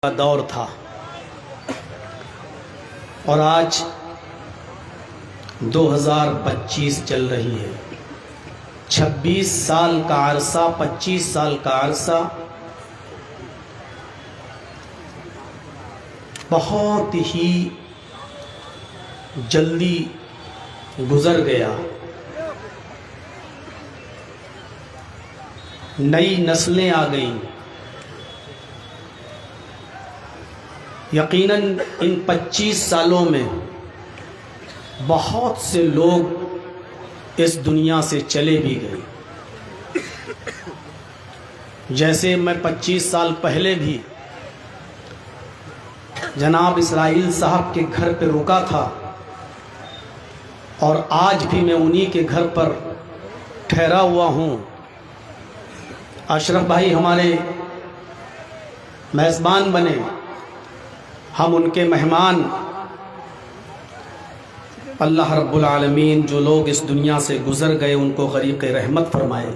کا دور تھا اور آج 2025 چل رہی ہے۔ 26 سال کا عرصہ، 25 سال کا عرصہ بہت ہی جلدی گزر گیا۔ نئی نسلیں آ گئیں۔ یقیناً ان 25 سالوں میں بہت سے لوگ اس دنیا سے چلے بھی گئے۔ جیسے میں 25 سال پہلے بھی جناب اسرائیل صاحب کے گھر پہ رکا تھا اور آج بھی میں انہی کے گھر پر ٹھہرا ہوا ہوں۔ اشرف بھائی ہمارے میزبان بنے، ہم ان کے مہمان۔ اللہ رب العالمین جو لوگ اس دنیا سے گزر گئے ان کو غریق رحمت فرمائے،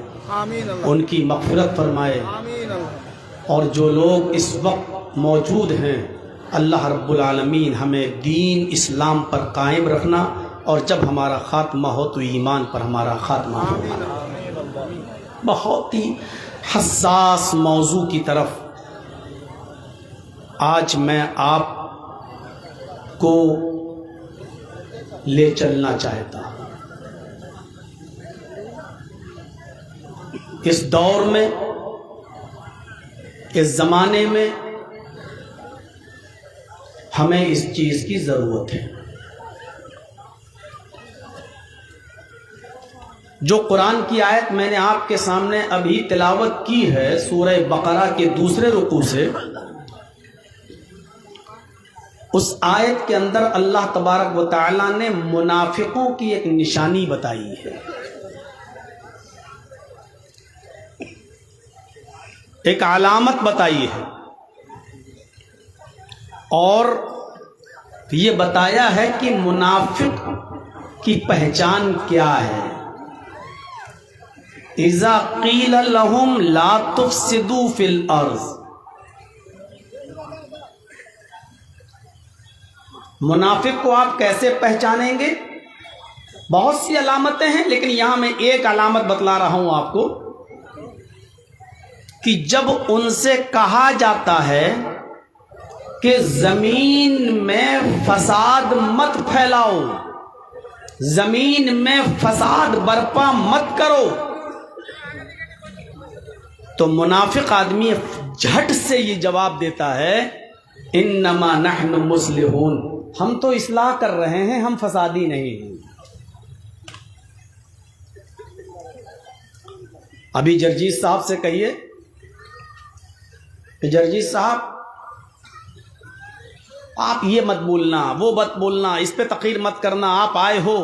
ان کی مغفرت فرمائے، اور جو لوگ اس وقت موجود ہیں اللہ رب العالمین ہمیں دین اسلام پر قائم رکھنا، اور جب ہمارا خاتمہ ہو تو ایمان پر ہمارا خاتمہ ہو۔ بہت ہی حساس موضوع کی طرف آج میں آپ کو لے چلنا چاہتا ہوں۔ اس دور میں، اس زمانے میں ہمیں اس چیز کی ضرورت ہے۔ جو قرآن کی آیت میں نے آپ کے سامنے ابھی تلاوت کی ہے سورہ بقرہ کے دوسرے رکوع سے، اس آیت کے اندر اللہ تبارک و تعالی نے منافقوں کی ایک نشانی بتائی ہے، ایک علامت بتائی ہے، اور یہ بتایا ہے کہ منافق کی پہچان کیا ہے۔ اذا قیل لهم لا تفسدوا فی الارض، منافق کو آپ کیسے پہچانیں گے؟ بہت سی علامتیں ہیں، لیکن یہاں میں ایک علامت بتلا رہا ہوں آپ کو کہ جب ان سے کہا جاتا ہے کہ زمین میں فساد مت پھیلاؤ، زمین میں فساد برپا مت کرو، تو منافق آدمی جھٹ سے یہ جواب دیتا ہے انما نحن مصلحون، ہم تو اصلاح کر رہے ہیں، ہم فسادی نہیں ہیں۔ ابھی جرجیت صاحب سے کہیے کہ جرجیت صاحب آپ یہ مت بولنا، وہ مت بولنا، اس پہ تقریر مت کرنا، آپ آئے ہو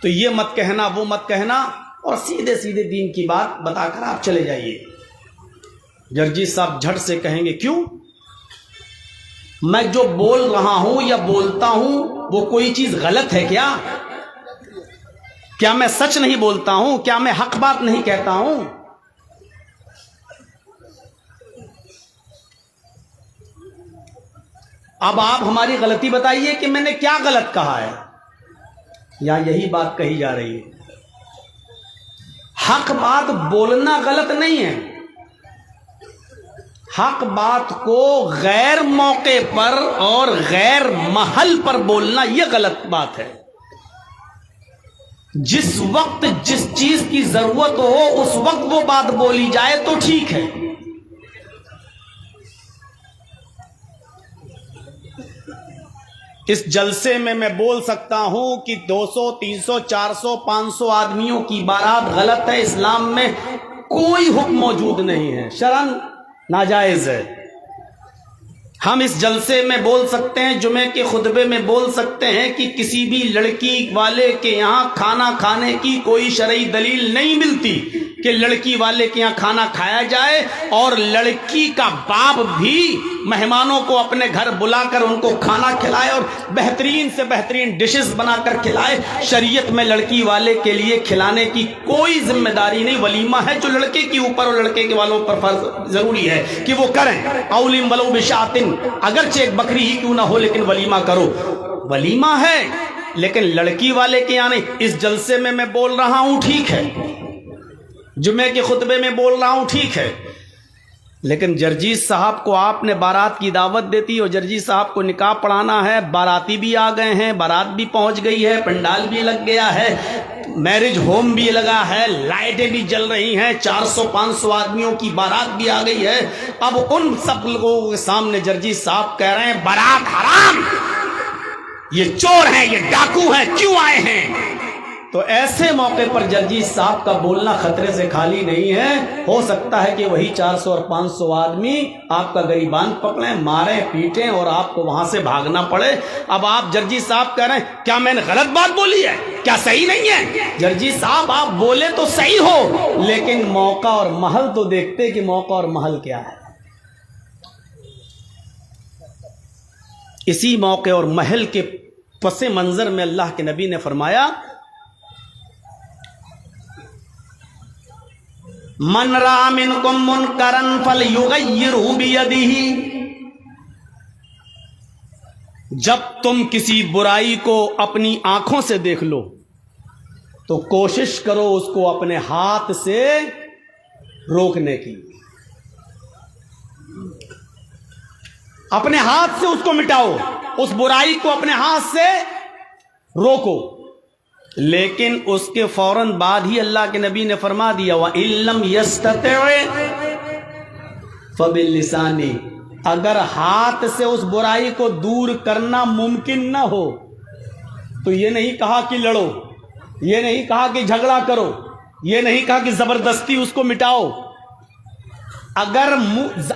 تو یہ مت کہنا، وہ مت کہنا، اور سیدھے سیدھے دین کی بات بتا کر آپ چلے جائیے۔ جرجیت صاحب جھٹ سے کہیں گے کیوں؟ میں جو بول رہا ہوں یا بولتا ہوں وہ کوئی چیز غلط ہے کیا؟ کیا میں سچ نہیں بولتا ہوں؟ کیا میں حق بات نہیں کہتا ہوں؟ اب آپ ہماری غلطی بتائیے کہ میں نے کیا غلط کہا ہے، یا یہی بات کہی جا رہی ہے؟ حق بات بولنا غلط نہیں ہے، حق بات کو غیر موقع پر اور غیر محل پر بولنا یہ غلط بات ہے۔ جس وقت جس چیز کی ضرورت ہو اس وقت وہ بات بولی جائے تو ٹھیک ہے۔ اس جلسے میں بول سکتا ہوں کہ 200 300 400 500 آدمیوں کی بارات غلط ہے، اسلام میں کوئی حکم موجود نہیں ہے، شرعاً ناجائز ہے۔ ہم اس جلسے میں بول سکتے ہیں، جمعے کے خطبے میں بول سکتے ہیں کہ کسی بھی لڑکی والے کے یہاں کھانا کھانے کی کوئی شرعی دلیل نہیں ملتی، کہ لڑکی والے کے یہاں کھانا کھایا جائے اور لڑکی کا باپ بھی مہمانوں کو اپنے گھر بلا کر ان کو کھانا کھلائے اور بہترین سے بہترین ڈشز بنا کر کھلائے. شریعت میں لڑکی والے کے لیے کھلانے کی کوئی ذمہ داری نہیں. ولیمہ ہے جو لڑکے کے اوپر اور لڑکے کے والوں پر فرض ضروری ہے کہ وہ کریں. اولم ولو بشاتن، اگرچہ ایک بکری ہی کیوں نہ ہو لیکن ولیمہ کرو. ولیمہ ہے لیکن لڑکی والے کے یہاں نہیں. اس جلسے میں بول رہا ہوں ٹھیک ہے، جمعے کے خطبے میں بول رہا ہوں ٹھیک ہے، لیکن جرجیز صاحب کو آپ نے بارات کی دعوت دیتی اور جرجیز صاحب کو نکاح پڑھانا ہے. باراتی بھی آ گئے ہیں، بارات بھی پہنچ گئی ہے، پنڈال بھی لگ گیا ہے، میرج ہوم بھی لگا ہے، لائٹیں بھی جل رہی ہیں، 400-500 آدمیوں کی بارات بھی آ گئی ہے. اب ان سب لوگوں کے سامنے جرجیز صاحب کہہ رہے ہیں بارات حرام، یہ چور ہیں، یہ ڈاکو ہیں، کیوں آئے ہیں؟ تو ایسے موقع پر جرجیز صاحب کا بولنا خطرے سے خالی نہیں ہے. ہو سکتا ہے کہ وہی 400 اور 500 آدمی آپ کا گریبان پکڑیں، ماریں، پیٹیں اور آپ کو وہاں سے بھاگنا پڑے. اب آپ جرجیز صاحب کہہ رہے ہیں کیا میں نے غلط بات بولی ہے، کیا صحیح نہیں ہے؟ جرجیز صاحب آپ بولے تو صحیح ہو، لیکن موقع اور محل تو دیکھتے کہ موقع اور محل کیا ہے. اسی موقع اور محل کے پس منظر میں اللہ کے نبی نے فرمایا من رأى منكم منکرا فلیغیرہ بیدہ، جب تم کسی برائی کو اپنی آنکھوں سے دیکھ لو تو کوشش کرو اس کو اپنے ہاتھ سے روکنے کی. اپنے ہاتھ سے اس کو مٹاؤ، اس برائی کو اپنے ہاتھ سے روکو. لیکن اس کے فوراً بعد ہی اللہ کے نبی نے فرما دیا وَإِن لَّمْ يَسْتَطِعْ فَبِاللِّسَانِ، اگر ہاتھ سے اس برائی کو دور کرنا ممکن نہ ہو تو یہ نہیں کہا کہ لڑو، یہ نہیں کہا کہ جھگڑا کرو، یہ نہیں کہا کہ زبردستی اس کو مٹاؤ. اگر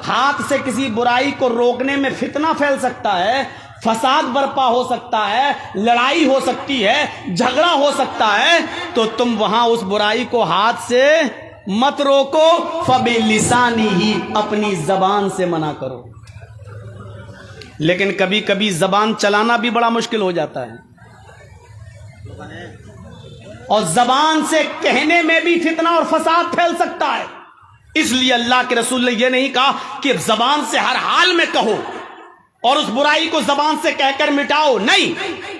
ہاتھ سے کسی برائی کو روکنے میں فتنہ پھیل سکتا ہے، فساد برپا ہو سکتا ہے، لڑائی ہو سکتی ہے، جھگڑا ہو سکتا ہے، تو تم وہاں اس برائی کو ہاتھ سے مت روکو، فَبِلِسَانِهِ، اپنی زبان سے منع کرو. لیکن کبھی کبھی زبان چلانا بھی بڑا مشکل ہو جاتا ہے، اور زبان سے کہنے میں بھی فتنہ اور فساد پھیل سکتا ہے. اس لیے اللہ کے رسول نے یہ نہیں کہا کہ زبان سے ہر حال میں کہو اور اس برائی کو زبان سے کہہ کر مٹاؤ، نہیں.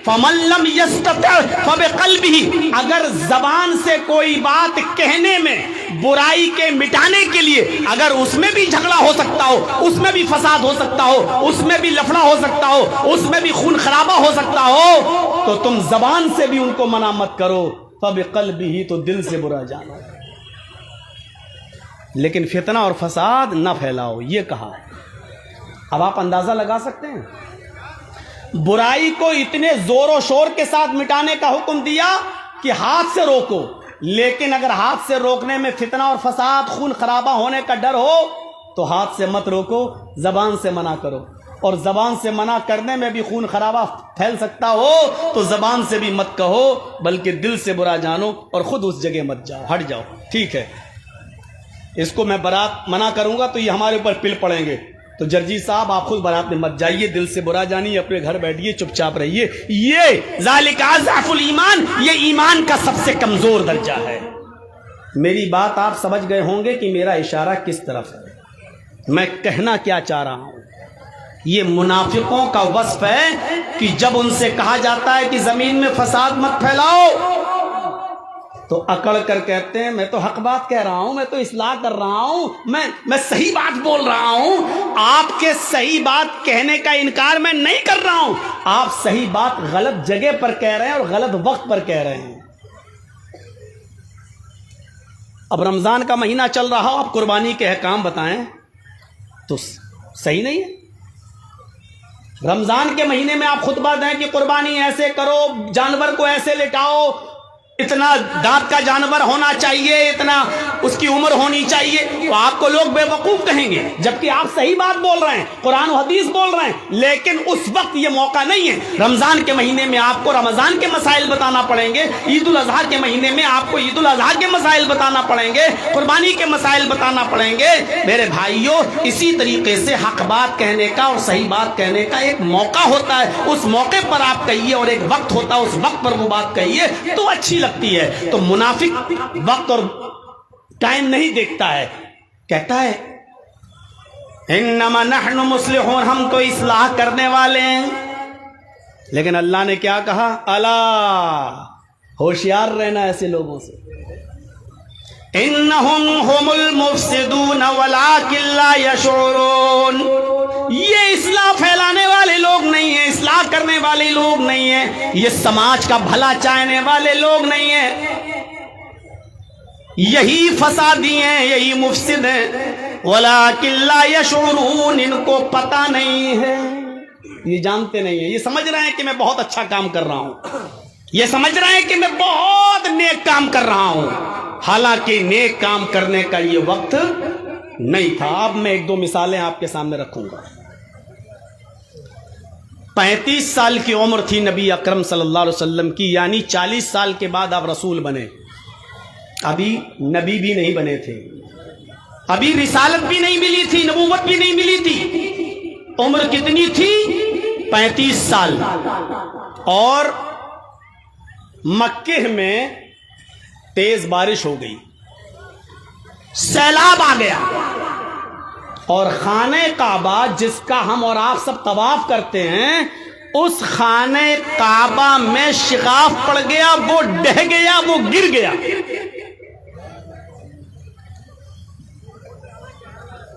فَمَن لَّمْ يَسْتَطِعْ فَبِقَلْبِهِ، اگر زبان سے کوئی بات کہنے میں برائی کے مٹانے کے لیے اگر اس میں بھی جھگڑا ہو سکتا ہو، اس میں بھی فساد ہو سکتا ہو، اس میں بھی لفڑا ہو سکتا ہو، اس میں بھی خون خرابہ ہو سکتا ہو، تو تم زبان سے بھی ان کو منع مت کرو. فَبِقَلْبِهِ، تو دل سے برا جانو، لیکن فتنہ اور فساد نہ پھیلاؤ، یہ کہا ہے. اب آپ اندازہ لگا سکتے ہیں برائی کو اتنے زور و شور کے ساتھ مٹانے کا حکم دیا کہ ہاتھ سے روکو، لیکن اگر ہاتھ سے روکنے میں فتنہ اور فساد، خون خرابہ ہونے کا ڈر ہو تو ہاتھ سے مت روکو، زبان سے منع کرو. اور زبان سے منع کرنے میں بھی خون خرابہ پھیل سکتا ہو تو زبان سے بھی مت کہو، بلکہ دل سے برا جانو اور خود اس جگہ مت جاؤ، ہٹ جاؤ. ٹھیک ہے، اس کو میں برات منع کروں گا تو یہ ہمارے اوپر پل پڑیں گے، تو جرجیز صاحب آپ خود برات میں مت جائیے، دل سے برا جانیے، اپنے گھر بیٹھیے، چپ چاپ رہیے. یہ ذالک اضعف الایمان، یہ ایمان کا سب سے کمزور درجہ ہے. میری بات آپ سمجھ گئے ہوں گے کہ میرا اشارہ کس طرف ہے، میں کہنا کیا چاہ رہا ہوں. یہ منافقوں کا وصف ہے کہ جب ان سے کہا جاتا ہے کہ زمین میں فساد مت پھیلاؤ تو اکڑ کر کہتے ہیں میں تو حق بات کہہ رہا ہوں، میں تو اصلاح کر رہا ہوں، میں صحیح بات بول رہا ہوں. آپ کے صحیح بات کہنے کا انکار میں نہیں کر رہا ہوں، آپ صحیح بات غلط جگہ پر کہہ رہے ہیں اور غلط وقت پر کہہ رہے ہیں. اب رمضان کا مہینہ چل رہا ہو، آپ قربانی کے احکام بتائیں تو صحیح نہیں ہے. رمضان کے مہینے میں آپ خطبہ دیں کہ قربانی ایسے کرو، جانور کو ایسے لٹاؤ، اتنا دانت کا جانور ہونا چاہیے، اتنا اس کی عمر ہونی چاہیے، تو آپ کو لوگ بے وقوف کہیں گے، جبکہ آپ صحیح بات بول رہے ہیں، قرآن و حدیث بول رہے ہیں، لیکن اس وقت یہ موقع نہیں ہے۔ رمضان کے مہینے میں آپ کو رمضان کے مسائل بتانا پڑیں گے، عید الاضحیٰ کے مہینے میں آپ کو عید الاضحیٰ کے مسائل بتانا پڑیں گے، قربانی کے مسائل بتانا پڑیں گے۔ میرے بھائیوں، اسی طریقے سے حق بات کہنے کا اور صحیح بات کہنے کا ایک موقع ہوتا ہے، اس موقع پر آپ کہیے، اور ایک وقت ہوتا ہے، اس وقت پر وہ بات کہیے تو اچھی لگتی ہے۔ تو منافق وقت اور ٹائم نہیں دیکھتا ہے، کہتا ہے انما نحن مصلحون، ہم تو اصلاح کرنے والے ہیں، لیکن اللہ نے کیا کہا؟ الا، ہوشیار رہنا ایسے لوگوں سے، انہم هم المفسدون ولکن لا یشعرون، یہ اصلاح پھیلانے والے لوگ نہیں ہیں، اصلاح کرنے والے لوگ نہیں ہیں، یہ سماج کا بھلا چاہنے والے لوگ نہیں ہیں، یہی فسادی ہیں، یہی مفسد ہیں، وَلَٰكِن لَّا يَشْعُرُونَ، ان کو پتہ نہیں ہے، یہ جانتے نہیں ہیں، یہ سمجھ رہے ہیں کہ میں بہت اچھا کام کر رہا ہوں، یہ سمجھ رہے ہیں کہ میں بہت نیک کام کر رہا ہوں، حالانکہ نیک کام کرنے کا یہ وقت نہیں تھا۔ اب میں ایک دو مثالیں آپ کے سامنے رکھوں گا۔ 35 سال کی عمر تھی نبی اکرم صلی اللہ علیہ وسلم کی، یعنی 40 سال کے بعد آپ رسول بنے، ابھی نبی بھی نہیں بنے تھے، ابھی رسالت بھی نہیں ملی تھی، نبوت بھی نہیں ملی تھی، عمر کتنی تھی؟ 35 سال، اور مکہ میں تیز بارش ہو گئی، سیلاب آ گیا، اور خانہ کعبہ جس کا ہم اور آپ سب طواف کرتے ہیں، اس خانہ کعبہ میں شگاف پڑ گیا، وہ ڈہ گیا، وہ گر گیا۔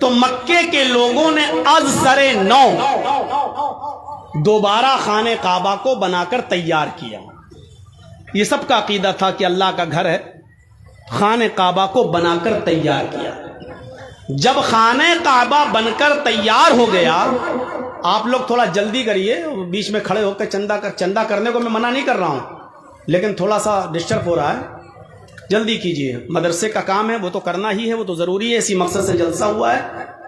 تو مکے کے لوگوں نے از سر نو دوبارہ خانہ کعبہ کو بنا کر تیار کیا۔ یہ سب کا عقیدہ تھا کہ اللہ کا گھر ہے، خانہ کعبہ کو بنا کر تیار کیا۔ جب خانہ کعبہ بن کر تیار ہو گیا، آپ لوگ تھوڑا جلدی کریے، بیچ میں کھڑے ہو کے چندہ کرنے کو میں منع نہیں کر رہا ہوں، لیکن تھوڑا سا ڈسٹرب ہو رہا ہے، جلدی کیجیے، مدرسے کا کام ہے، وہ تو کرنا ہی ہے، وہ تو ضروری ہے، اسی مقصد سے جلسہ ہوا ہے،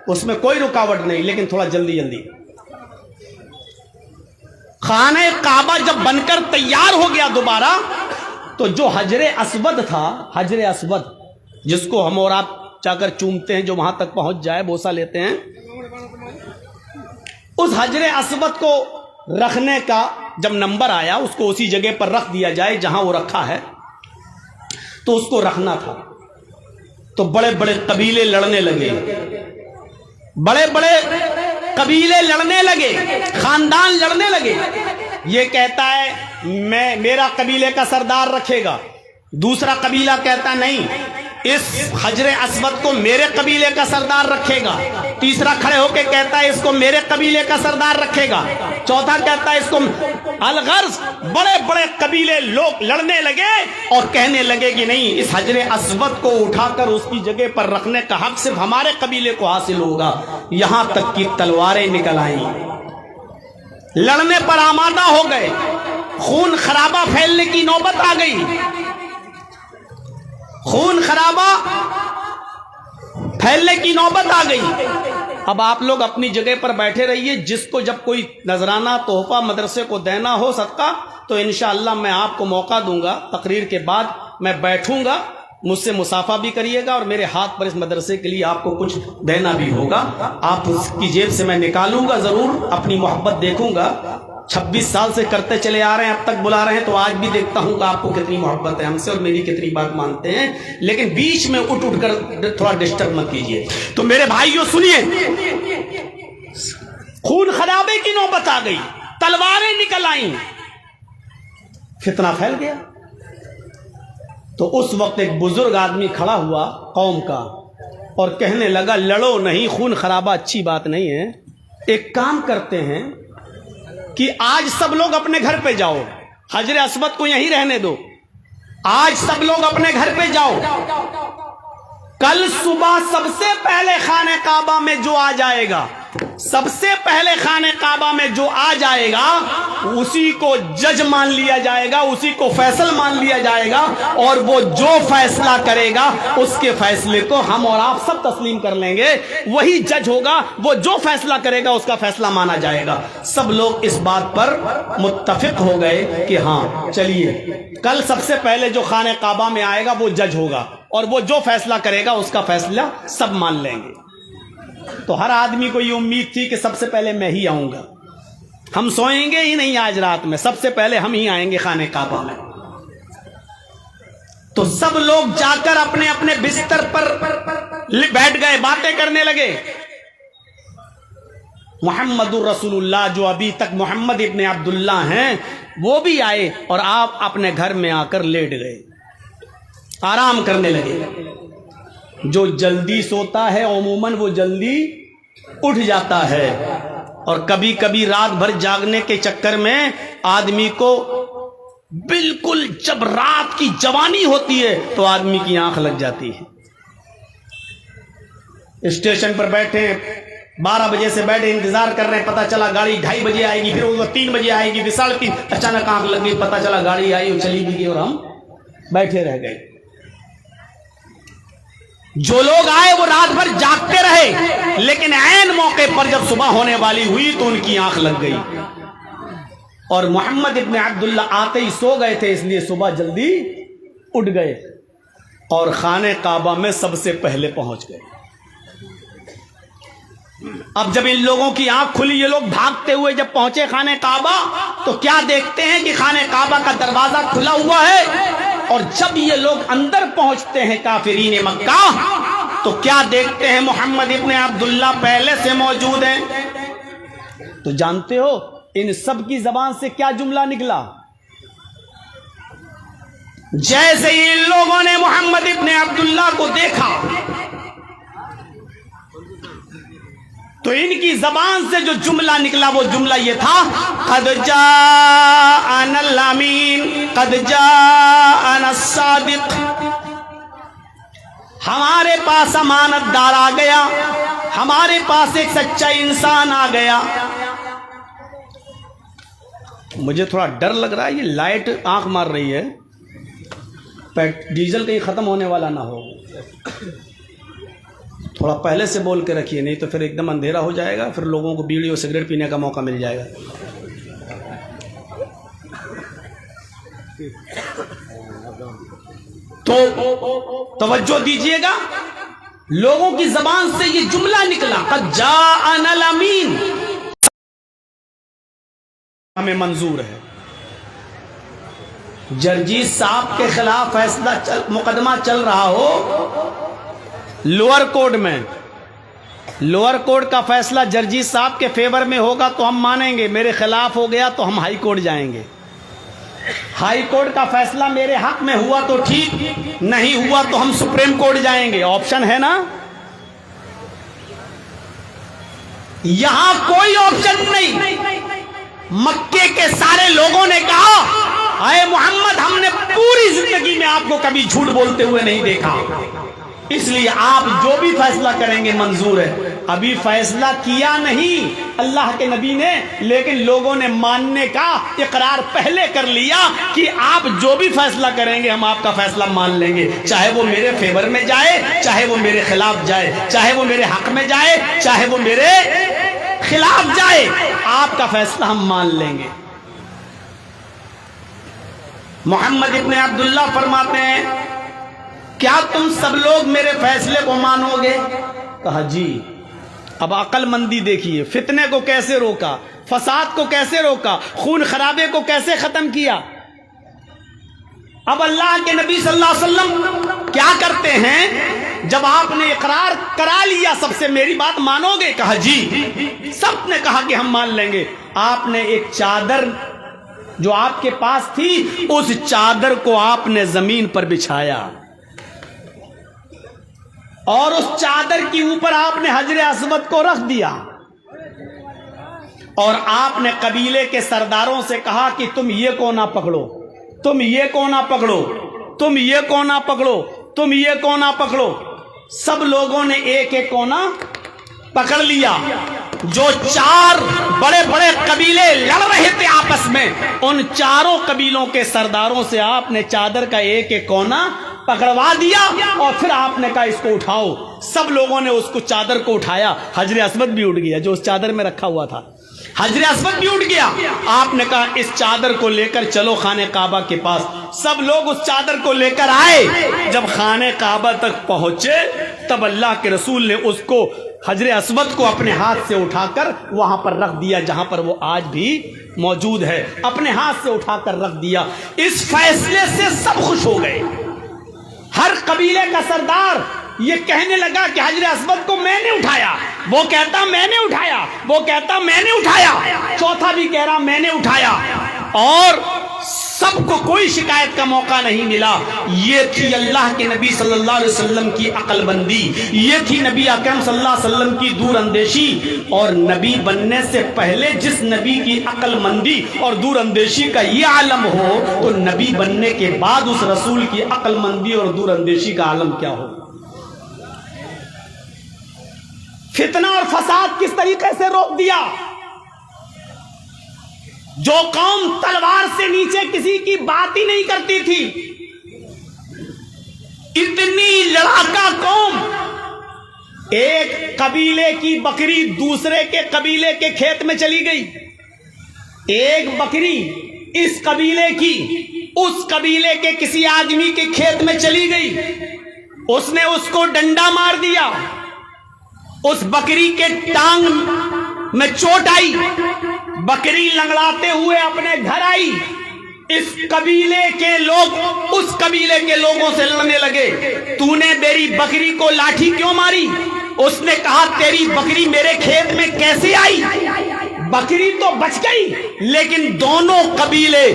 اس میں کوئی رکاوٹ نہیں، لیکن تھوڑا جلدی جلدی۔ خانہ کعبہ جب بن کر تیار ہو گیا دوبارہ، تو جو حجر اسود تھا، حجر اسود جس کو ہم اور آپ جا کر چومتے ہیں، جو وہاں تک پہنچ جائے بوسہ لیتے ہیں، اس حجر اسود کو رکھنے کا جب نمبر آیا، اس کو اسی جگہ پر رکھ دیا جائے جہاں وہ رکھا ہے، تو اس کو رکھنا تھا۔ تو بڑے بڑے قبیلے لڑنے لگے، بڑے بڑے قبیلے لڑنے لگے، خاندان لڑنے لگے۔ یہ کہتا ہے میرا قبیلے کا سردار رکھے گا، دوسرا قبیلہ کہتا نہیں، اس حجر اسود کو میرے قبیلے کا سردار رکھے گا، تیسرا کھڑے ہو کے کہتا ہے اس کو میرے قبیلے کا سردار رکھے گا، چوتھا کہتا ہے اس کو۔ الغرض بڑے بڑے قبیلے لوگ لڑنے لگے اور کہنے لگے کہ نہیں، اس حجر اسود کو اٹھا کر اس کی جگہ پر رکھنے کا حق صرف ہمارے قبیلے کو حاصل ہوگا، یہاں تک کہ تلواریں نکل آئیں، لڑنے پر آمادہ ہو گئے، خون خرابہ پھیلنے کی نوبت آ گئی، خون خرابہ پھیلنے کی نوبت آ گئی۔ اب آپ لوگ اپنی جگہ پر بیٹھے رہیے، جس کو جب کوئی نذرانہ تحفہ مدرسے کو دینا ہو صدقہ، تو انشاءاللہ میں آپ کو موقع دوں گا، تقریر کے بعد میں بیٹھوں گا، مجھ سے مصافحہ بھی کریے گا، اور میرے ہاتھ پر اس مدرسے کے لیے آپ کو کچھ دینا بھی ہوگا، آپ اس کی جیب سے میں نکالوں گا، ضرور اپنی محبت دیکھوں گا۔ 26 سال سے کرتے چلے آ رہے ہیں، اب تک بلا رہے ہیں، تو آج بھی دیکھتا ہوں کہ آپ کو کتنی محبت ہے ہم سے اور میری کتنی بات مانتے ہیں، لیکن بیچ میں اٹھ کر تھوڑا ڈسٹرب مت کیجیے۔ تو میرے بھائیوں سنیے، خون خرابے کی نوبت آ گئی، تلواریں نکل آئیں، فتنہ پھیل گیا۔ تو اس وقت ایک بزرگ آدمی کھڑا ہوا قوم کا اور کہنے لگا، لڑو نہیں، خون خرابہ اچھی بات نہیں ہے، ایک کام کرتے ہیں کہ آج سب لوگ اپنے گھر پہ جاؤ، حجر اسود کو یہیں رہنے دو، آج سب لوگ اپنے گھر پہ جاؤ، کل صبح سب سے پہلے خانہ کعبہ میں جو آ جائے گا سب سے پہلے خانہ کعبہ میں جو آ جائے گا اسی کو جج مان لیا جائے گا, اسی کو فیصل مان لیا جائے گا, اور وہ جو فیصلہ کرے گا اس کے فیصلے کو ہم اور آپ سب تسلیم کر لیں گے. وہی جج ہوگا, وہ جو فیصلہ کرے گا اس کا فیصلہ مانا جائے گا. سب لوگ اس بات پر متفق ہو گئے کہ ہاں چلیے کل سب سے پہلے جو خانہ کعبہ میں آئے گا وہ جج ہوگا, اور وہ جو فیصلہ کرے گا اس کا فیصلہ سب مان لیں گے. تو ہر آدمی کو یہ امید تھی کہ سب سے پہلے میں ہی آؤں گا, ہم سوئیں گے ہی نہیں آج رات میں, سب سے پہلے ہم ہی آئیں گے خانہ کعبہ میں. تو سب لوگ جا کر اپنے اپنے بستر پر بیٹھ گئے, باتیں کرنے لگے. محمد الرسول اللہ جو ابھی تک محمد ابن عبداللہ ہیں وہ بھی آئے, اور آپ اپنے گھر میں آ کر لیٹ گئے, آرام کرنے لگے. جو جلدی سوتا ہے عموماً وہ جلدی اٹھ جاتا ہے, اور کبھی کبھی رات بھر جاگنے کے چکر میں آدمی کو بالکل جب رات کی جوانی ہوتی ہے تو آدمی کی آنکھ لگ جاتی ہے. اسٹیشن پر بیٹھے 12 بجے سے بیٹھے انتظار کر رہے ہیں, پتہ چلا گاڑی 2:30 بجے آئے گی, پھر وہ 3 بجے آئے گی, پھر 3:30, اچانک آنکھ لگ گئی, پتہ چلا گاڑی آئی اور چلی بھی گئی اور ہم بیٹھے رہ گئے. جو لوگ آئے وہ رات بھر جاگتے رہے, لیکن عین موقع پر جب صبح ہونے والی ہوئی تو ان کی آنکھ لگ گئی, اور محمد ابن عبداللہ آتے ہی سو گئے تھے, اس لیے صبح جلدی اٹھ گئے اور خانہ کعبہ میں سب سے پہلے پہنچ گئے. اب جب ان لوگوں کی آنکھ کھلی, یہ لوگ بھاگتے ہوئے جب پہنچے خانہ کعبہ تو کیا دیکھتے ہیں کہ خانہ کعبہ کا دروازہ کھلا ہوا ہے, اور جب یہ لوگ اندر پہنچتے ہیں کافرین مکہ تو کیا دیکھتے ہیں, محمد ابن عبداللہ پہلے سے موجود ہیں. تو جانتے ہو ان سب کی زبان سے کیا جملہ نکلا؟ جیسے ہی ان لوگوں نے محمد ابن عبداللہ کو دیکھا تو ان کی زبان سے جو جملہ نکلا وہ جملہ یہ تھا, قد جاءنا الامین قد جاءنا الصادق, ہمارے پاس امانت دار آ گیا, ہمارے پاس ایک سچا انسان آ گیا. مجھے تھوڑا ڈر لگ رہا ہے, یہ لائٹ آنکھ مار رہی ہے, ڈیزل کہیں ختم ہونے والا نہ ہو. تھوڑا پہلے سے بول کے رکھیے, نہیں تو پھر ایک دم اندھیرا ہو جائے گا, پھر لوگوں کو بیڑی اور سگریٹ پینے کا موقع مل جائے گا. تو توجہ دیجئے گا, لوگوں کی زبان سے یہ جملہ نکلا, قد جاءنا الامین, ہمیں منظور ہے. جرجیس صاحب کے خلاف فیصلہ مقدمہ چل رہا ہو لوور کورٹ میں, لوور کورٹ کا فیصلہ جرجیس صاحب کے فیور میں ہوگا تو ہم مانیں گے, میرے خلاف ہو گیا تو ہم ہائی کورٹ جائیں گے. ہائی کورٹ کا فیصلہ میرے حق میں ہوا تو ٹھیک, نہیں ہوا تو ہم سپریم کورٹ جائیں گے. آپشن ہے نا, یہاں کوئی آپشن نہیں. مکے کے سارے لوگوں نے کہا اے محمد, ہم نے پوری زندگی میں آپ کو کبھی جھوٹ بولتے ہوئے نہیں دیکھا, اس لیے آپ جو بھی فیصلہ کریں گے منظور ہے. ابھی فیصلہ کیا نہیں اللہ کے نبی نے, لیکن لوگوں نے ماننے کا اقرار پہلے کر لیا کہ آپ جو بھی فیصلہ کریں گے ہم آپ کا فیصلہ مان لیں گے, چاہے وہ میرے فیور میں جائے, چاہے وہ میرے خلاف جائے, چاہے وہ میرے حق میں جائے, چاہے وہ میرے خلاف جائے, آپ کا فیصلہ ہم مان لیں گے. محمد ابن عبداللہ فرماتے ہیں کیا تم سب لوگ میرے فیصلے کو مانو گے؟ کہا جی. اب عقل مندی دیکھیے, فتنے کو کیسے روکا, فساد کو کیسے روکا, خون خرابے کو کیسے ختم کیا. اب اللہ کے نبی صلی اللہ علیہ وسلم کیا کرتے ہیں, جب آپ نے اقرار کرا لیا سب سے میری بات مانو گے, کہا جی. سب نے کہا کہ ہم مان لیں گے. آپ نے ایک چادر جو آپ کے پاس تھی اس چادر کو آپ نے زمین پر بچھایا, اور اس چادر کے اوپر آپ نے حجر اسود کو رکھ دیا, اور آپ نے قبیلے کے سرداروں سے کہا کہ تم یہ کونا پکڑو, تم یہ کونا پکڑو, تم یہ کونا پکڑو, تم یہ کونا پکڑو. سب لوگوں نے ایک ایک کونا پکڑ لیا, جو 4 بڑے بڑے قبیلے لڑ رہے تھے آپس میں، ان چاروں قبیلوں کے سرداروں سے آپ نے چادر کا ایک ایک کونا پکڑوا دیا اور پھر آپ نے کہا اس کو اٹھاؤ. سب لوگوں نے اس کو چادر کو اٹھایا. حجر اسود بھی اٹھ گیا جو اس چادر میں رکھا ہوا تھا. حجر اسود بھی اٹھ گیا. آپ نے کہا اس چادر کو لے کر چلو خانہ کعبہ کے پاس. سب لوگ اس چادر کو لے کر آئے. جب خانہ کعبہ تک پہنچے تب اللہ کے رسول نے اس کو حجر اسود کو اپنے ہاتھ سے اٹھا کر وہاں پر رکھ دیا جہاں پر وہ آج بھی موجود ہے. اپنے ہاتھ سے اٹھا کر رکھ دیا. اس فیصلے سے سب خوش ہو گئے. ہر قبیلے کا سردار یہ کہنے لگا کہ حجر اسود کو میں نے اٹھایا. وہ کہتا میں نے اٹھایا. وہ کہتا میں نے اٹھایا. چوتھا بھی کہہ رہا میں نے اٹھایا. اور سب کو کوئی شکایت کا موقع نہیں ملا. یہ تھی اللہ کے نبی صلی اللہ علیہ وسلم کی عقل بندی. یہ تھی نبی اکرم صلی اللہ علیہ وسلم کی دور اندیشی. اور نبی بننے سے پہلے جس نبی کی عقل مندی اور دور اندیشی کا یہ عالم ہو تو نبی بننے کے بعد اس رسول کی عقل مندی اور دور اندیشی کا عالم کیا ہو. فتنہ اور فساد کس طریقے سے روک دیا. جو قوم تلوار سے نیچے کسی کی بات ہی نہیں کرتی تھی، اتنی لڑاکا قوم، ایک قبیلے کی بکری دوسرے کے قبیلے کے کھیت میں چلی گئی. ایک بکری اس قبیلے کی اس قبیلے کے کسی آدمی کے کھیت میں چلی گئی. اس نے اس کو ڈنڈا مار دیا. اس بکری کے ٹانگ میں چوٹ آئی. بکری لنگڑاتے ہوئے اپنے گھر آئی. اس قبیلے کے لوگ اس قبیلے کے لوگوں سے لڑنے لگے. تو نے میری بکری کو لاٹھی کیوں ماری؟ اس نے کہا تیری بکری میرے کھیت میں کیسے آئی؟ بکری تو بچ گئی لیکن دونوں قبیلے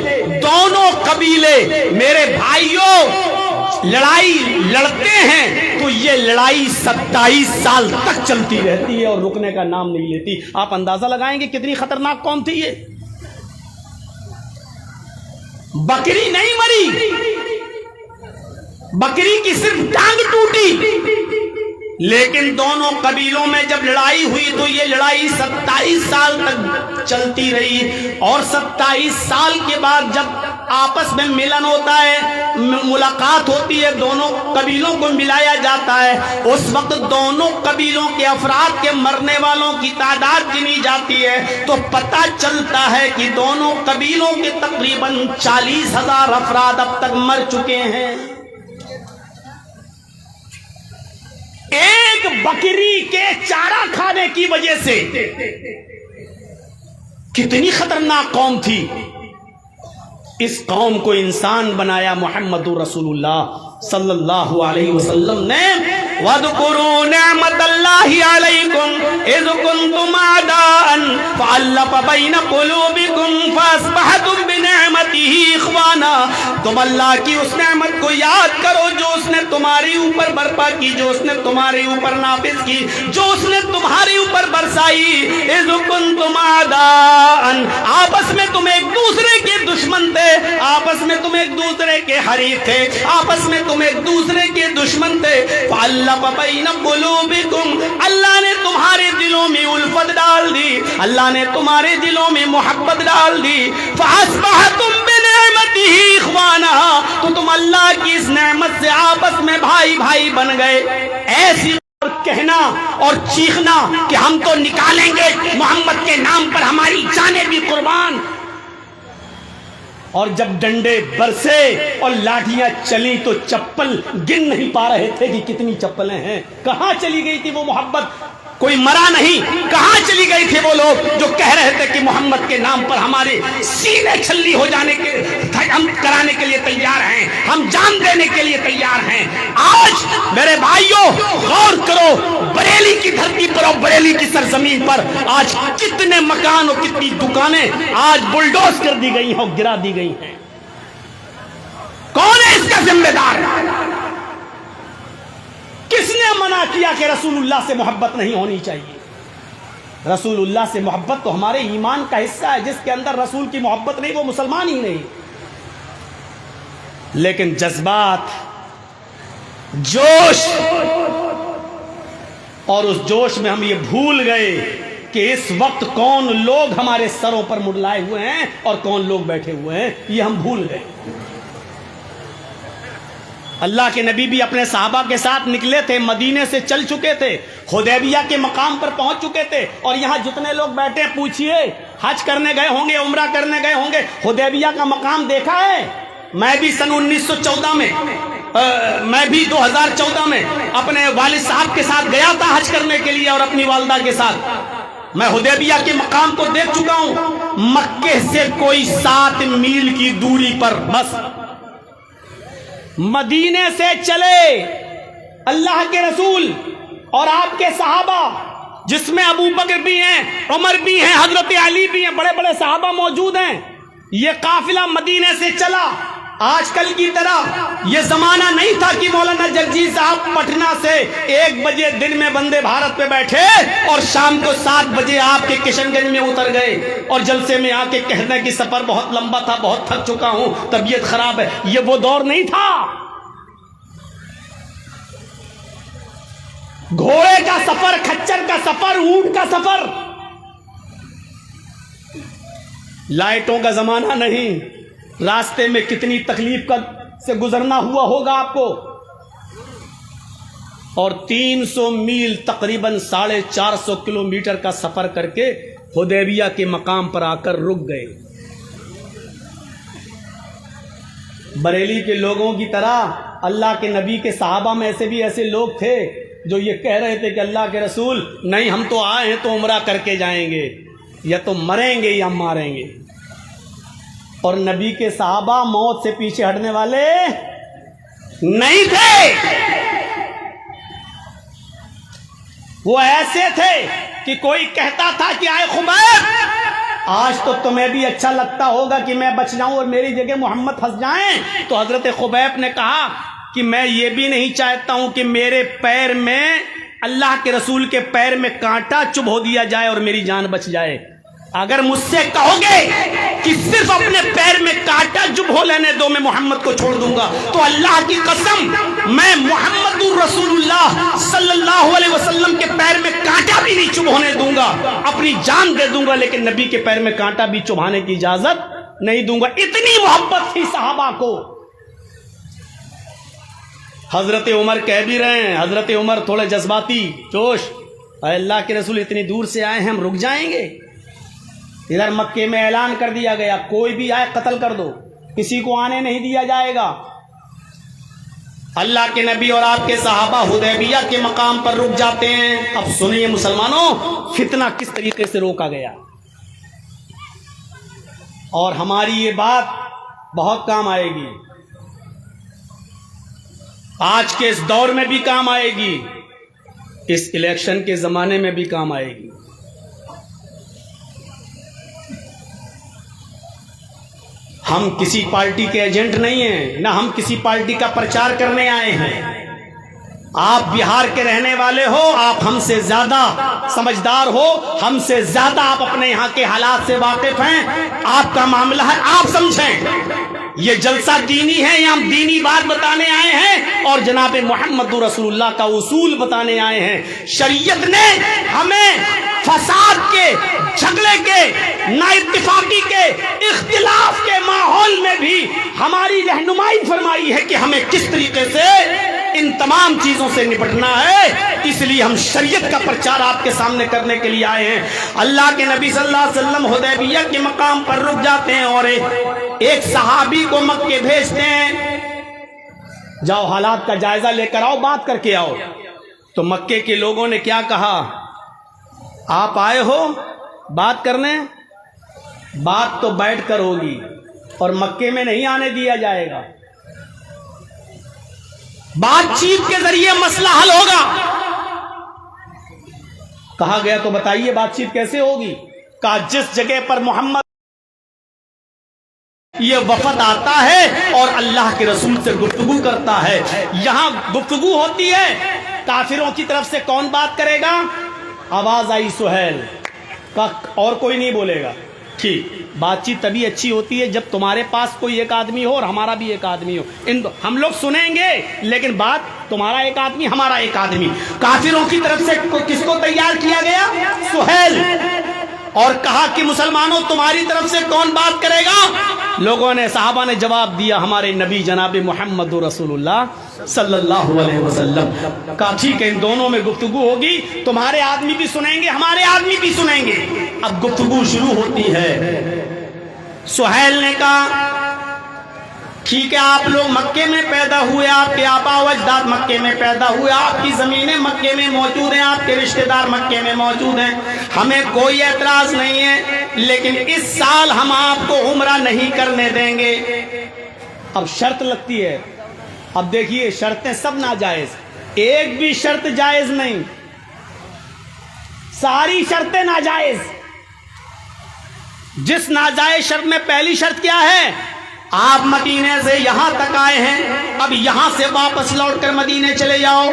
میرے بھائیوں لڑائی لڑتے ہیں تو یہ لڑائی 27 سال تک چلتی رہتی ہے اور رکنے کا نام نہیں لیتی. آپ اندازہ لگائیں گے کتنی خطرناک قوم تھی یہ. بکری نہیں مری، بکری کی صرف ٹانگ ٹوٹی، لیکن دونوں قبیلوں میں جب لڑائی ہوئی تو یہ لڑائی 27 سال تک چلتی رہی. اور 27 سال کے بعد جب آپس میں ملن ہوتا ہے، ملاقات ہوتی ہے، دونوں قبیلوں کو ملایا جاتا ہے، اس وقت دونوں قبیلوں کے افراد کے مرنے والوں کی تعداد گنی جاتی ہے تو پتہ چلتا ہے کہ دونوں قبیلوں کے تقریباً 40,000 افراد اب تک مر چکے ہیں. ایک بکری کے چارہ کھانے کی وجہ سے. کتنی خطرناک قوم تھی. اس قوم کو انسان بنایا محمد رسول اللہ صلی اللہ علیہ وسلم نے. وَاذْكُرُوا نِعْمَةَ اللَّهِ عَلَيْكُمْ إِذْ كُنْتُمْ أَعْدَاءً فَأَلَّفَ بَيْنَ قُلُوبِكُمْ فَأَصْبَحْتُمْ بِنِعْمَتِهِ إِخْوَانًا. تم اللہ کی اس نعمت کو یاد کرو جو اس نے تمہاری اوپر برپا کی، جو اس نے تمہارے اوپر نافذ کی، جو اس نے تمہارے اوپر برسائی. إِذْ كُنْتُمْ أَعْدَاءً، آپس میں تم ایک دوسرے کے دشمن تھے، آپس میں تم ایک دوسرے کے حریف تھے، آپس میں تم ایک دوسرے کے دشمن تھے. فَأَلَّفَ بَيْنَ قُلُوبِكُمْ، اللہ نے تمہارے دلوں میں الفت ڈال دی، اللہ نے تمہارے دلوں میں محبت ڈال دی. فَأَصْبَحْتُمْ بِنِعْمَتِهِ إِخْوَانًا، تو تم اللہ کی اس نعمت سے آپس میں بھائی بھائی بن گئے. ایسی کہنا اور چیخنا کہ ہم تو نکالیں گے محمد کے نام پر ہماری جانیں بھی قربان. اور جب ڈنڈے برسے اور لاٹھیاں چلی تو چپل گن نہیں پا رہے تھے کہ کتنی چپلیں ہیں. کہاں چلی گئی تھی وہ محبت؟ کوئی مرا نہیں. کہاں چلی گئی تھی وہ لوگ جو کہہ رہے تھے کہ محمد کے نام پر ہمارے سینے چھلی ہو جانے کے ہم کرانے کے لیے تیار ہیں، ہم جان دینے کے لیے تیار ہیں. آج میرے بھائیوں غور کرو، بریلی کی دھرتی پر اور بریلی کی سرزمین پر آج کتنے مکان اور کتنی دکانیں آج بلڈوز کر دی گئی ہیں اور گرا دی گئی ہیں. کون ہے اس کا ذمہ دار؟ کس نے منع کیا کہ رسول اللہ سے محبت نہیں ہونی چاہیے؟ رسول اللہ سے محبت تو ہمارے ایمان کا حصہ ہے. جس کے اندر رسول کی محبت نہیں وہ مسلمان ہی نہیں. لیکن جذبات، جوش، اور اس جوش میں ہم یہ بھول گئے کہ اس وقت کون لوگ ہمارے سروں پر منڈلائے ہوئے ہیں اور کون لوگ بیٹھے ہوئے ہیں، یہ ہم بھول گئے۔ اللہ کے نبی بھی اپنے صحابہ کے ساتھ نکلے تھے، مدینے سے چل چکے تھے، حدیبیہ کے مقام پر پہنچ چکے تھے، اور یہاں جتنے لوگ بیٹھے پوچھئے حج کرنے گئے ہوں گے، عمرہ کرنے گئے ہوں گے، حدیبیہ کا مقام دیکھا ہے؟ میں بھی سن 1914 میں میں بھی 2014 میں اپنے والد صاحب کے ساتھ گیا تھا حج کرنے کے لیے اور اپنی والدہ کے ساتھ۔ میں حدیبیہ کے مقام کو دیکھ چکا ہوں، مکے سے کوئی 7 میل کی دوری پر بس۔ مدینے سے چلے اللہ کے رسول اور آپ کے صحابہ، جس میں ابو بکر بھی ہیں، عمر بھی ہیں، حضرت علی بھی ہیں، بڑے بڑے صحابہ موجود ہیں۔ یہ قافلہ مدینے سے چلا۔ آج کل کی طرح یہ زمانہ نہیں تھا کہ مولانا جگجیت صاحب پٹنہ سے 1 بجے دن میں وندے بھارت پہ بیٹھے اور شام کو 7 بجے آپ کے کشن گنج میں اتر گئے اور جلسے میں آ کے کہنا کہ سفر بہت لمبا تھا، بہت تھک چکا ہوں، طبیعت خراب ہے۔ یہ وہ دور نہیں تھا۔ گھوڑے کا سفر، کھچر کا سفر، اونٹ کا سفر، لائٹوں کا زمانہ نہیں۔ راستے میں کتنی تکلیف سے گزرنا ہوا ہوگا آپ کو، اور 300 میل تقریباً 450 کلومیٹر کا سفر کر کے حدیبیہ کے مقام پر آ کر رک گئے۔ بریلی کے لوگوں کی طرح اللہ کے نبی کے صحابہ میں ایسے لوگ تھے جو یہ کہہ رہے تھے کہ اللہ کے رسول نہیں، ہم تو آئے ہیں تو عمرہ کر کے جائیں گے، یا تو مریں گے یا ماریں گے۔ اور نبی کے صحابہ موت سے پیچھے ہٹنے والے نہیں تھے۔ وہ ایسے تھے کہ کوئی کہتا تھا کہ آئے خبیب، آج تو تمہیں بھی اچھا لگتا ہوگا کہ میں بچ جاؤں اور میری جگہ محمد پھنس جائیں۔ تو حضرت خبیب نے کہا کہ میں یہ بھی نہیں چاہتا ہوں کہ میرے پیر میں، اللہ کے رسول کے پیر میں کانٹا چبھو دیا جائے اور میری جان بچ جائے۔ اگر مجھ سے کہو گے کہ صرف اپنے پیر میں کانٹا چبھو لینے دو، میں محمد کو چھوڑ دوں گا، تو اللہ کی قسم میں محمد رسول اللہ صلی اللہ علیہ وسلم کے پیر میں کانٹا بھی نہیں چبھونے دوں گا، اپنی جان دے دوں گا، لیکن نبی کے پیر میں کانٹا بھی چبھانے کی اجازت نہیں دوں گا۔ اتنی محبت تھی صحابہ کو۔ حضرت عمر کہہ بھی رہے ہیں، حضرت عمر تھوڑے جذباتی جوش، اے اللہ کے رسول اتنی دور سے آئے ہیں، ہم رک جائیں گے؟ ادھر مکے میں اعلان کر دیا گیا کوئی بھی آئے قتل کر دو، کسی کو آنے نہیں دیا جائے گا۔ اللہ کے نبی اور آپ کے صحابہ حدیبیہ کے مقام پر رک جاتے ہیں۔ اب سنیے مسلمانوں، فتنہ کس طریقے سے روکا گیا، اور ہماری یہ بات بہت کام آئے گی، آج کے اس دور میں بھی کام آئے گی، اس الیکشن کے زمانے میں بھی کام آئے گی۔ ہم کسی پارٹی کے ایجنٹ نہیں ہیں، نہ ہم کسی پارٹی کا پرچار کرنے آئے ہیں۔ آپ بہار کے رہنے والے ہو، آپ ہم سے زیادہ سمجھدار ہو، ہم سے زیادہ آپ اپنے یہاں کے حالات سے واقف ہیں، آپ کا معاملہ ہے، آپ سمجھیں۔ یہ جلسہ دینی ہے، یہ ہم دینی بات بتانے آئے ہیں اور جناب محمد رسول اللہ کا اصول بتانے آئے ہیں۔ شریعت نے ہمیں فساد کے، جھگڑے کے، نا اتفاقی کے، اختلاف کے ماحول میں بھی ہماری رہنمائی فرمائی ہے کہ ہمیں کس طریقے سے ان تمام چیزوں سے نپٹنا ہے۔ اس لیے ہم شریعت کا پرچار آپ کے سامنے کرنے کے لیے آئے ہیں۔ اللہ کے نبی صلی اللہ علیہ وسلم حدیبیہ کے مقام پر رک جاتے ہیں اور ایک صحابی کو مکے بھیجتے ہیں، جاؤ حالات کا جائزہ لے کر آؤ، بات کر کے آؤ۔ تو مکے کے لوگوں نے کیا کہا، آپ آئے ہو بات کرنے، بات تو بیٹھ کر ہوگی اور مکے میں نہیں آنے دیا جائے گا، بات چیت کے ذریعے مسئلہ حل ہوگا۔ کہا گیا تو بتائیے بات چیت کیسے ہوگی؟ کہا جس جگہ پر محمد یہ وفد آتا ہے اور اللہ کے رسول سے گفتگو کرتا ہے، یہاں گفتگو ہوتی ہے، کافروں کی طرف سے کون بات کرے گا؟ آواز آئی سہیل کا، اور کوئی نہیں بولے گا، ٹھیک، بات چیت تبھی اچھی ہوتی ہے جب تمہارے پاس کوئی ایک آدمی ہو اور ہمارا بھی ایک آدمی ہو. ہم لوگ سنیں گے لیکن بات تمہارا ایک آدمی ہمارا ایک آدمی. کافروں کی طرف سے کس کو تیار کیا گیا؟ سہیل. اور کہا کہ مسلمانوں تمہاری طرف سے کون بات کرے گا؟ لوگوں نے، صحابہ نے جواب دیا ہمارے نبی جناب محمد رسول اللہ صلی اللہ علیہ وسلم. کہا ٹھیک ہے، ان دونوں میں گفتگو ہوگی، تمہارے آدمی بھی سنیں گے ہمارے آدمی بھی سنیں گے. اب گفتگو شروع ہوتی ہے. سہیل نے کہا ٹھیک ہے، آپ لوگ مکے میں پیدا ہوئے، آپ کے آبا و اجداد مکے میں پیدا ہوئے، آپ کی زمینیں مکے میں موجود ہیں، آپ کے رشتہ دار مکے میں موجود ہیں، ہمیں کوئی اعتراض نہیں ہے، لیکن اس سال ہم آپ کو عمرہ نہیں کرنے دیں گے. اب شرط لگتی ہے. اب دیکھیے شرطیں سب ناجائز، ایک بھی شرط جائز نہیں، ساری شرطیں ناجائز. جس ناجائز شرط میں پہلی شرط کیا ہے؟ آپ مدینے سے یہاں تک آئے ہیں، اب یہاں سے واپس لوٹ کر مدینے چلے جاؤ.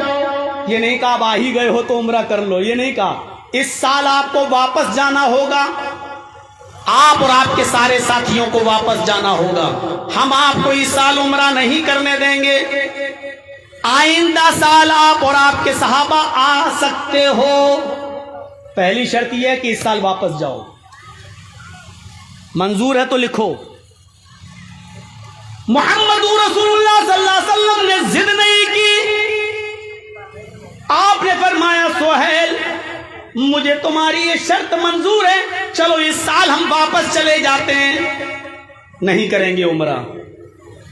یہ نہیں کہا اب آ ہی گئے ہو تو عمرہ کر لو، یہ نہیں کہا. اس سال آپ کو واپس جانا ہوگا، آپ اور آپ کے سارے ساتھیوں کو واپس جانا ہوگا. ہم آپ کو اس سال عمرہ نہیں کرنے دیں گے، آئندہ سال آپ اور آپ کے صحابہ آ سکتے ہو. پہلی شرط یہ ہے کہ اس سال واپس جاؤ. منظور ہے تو لکھو. محمد رسول اللہ صلی اللہ علیہ وسلم نے ضد نہیں کی. آپ نے فرمایا سہیل مجھے تمہاری یہ شرط منظور ہے، چلو اس سال ہم واپس چلے جاتے ہیں، نہیں کریں گے عمرہ،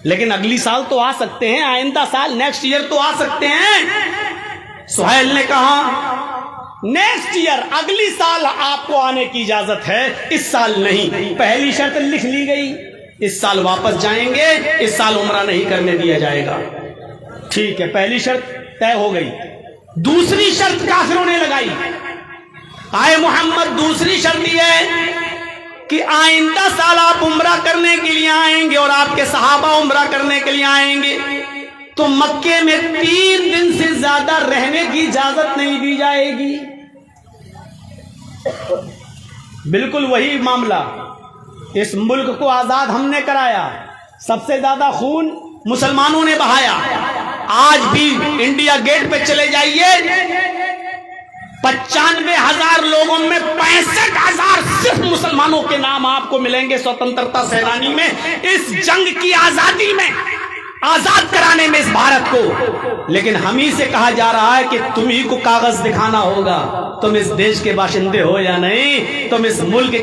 لیکن اگلی سال تو آ سکتے ہیں، آئندہ سال نیکسٹ ایئر تو آ سکتے ہیں. سہیل نے کہا نیکسٹ ایئر، اگلی سال آپ کو آنے کی اجازت ہے، اس سال نہیں. پہلی شرط لکھ لی گئی، اس سال واپس جائیں گے، اس سال عمرہ نہیں کرنے دیا جائے گا. ٹھیک ہے، پہلی شرط طے ہو گئی. دوسری شرط کافروں نے لگائی. آئے محمد دوسری شرط یہ ہے کہ آئندہ سال آپ عمرہ کرنے کے لیے آئیں گے اور آپ کے صحابہ عمرہ کرنے کے لیے آئیں گے تو مکے میں 3 دن سے زیادہ رہنے کی اجازت نہیں دی جائے گی. بالکل وہی معاملہ. اس ملک کو آزاد ہم نے کرایا، سب سے زیادہ خون مسلمانوں نے بہایا. آج بھی انڈیا گیٹ پہ چلے جائیے، 95,000 لوگوں میں 65,000 صرف مسلمانوں کے نام آپ کو ملیں گے سوتنترتا سینانی میں، اس جنگ کی آزادی میں، آزاد کرانے میں اس بھارت کو. لیکن ہم ہی سے کہا جا رہا ہے کہ تم ہی کو کاغذ دکھانا ہوگا، تم اس دیش کے باشندے ہو یا نہیں، تم اس ملک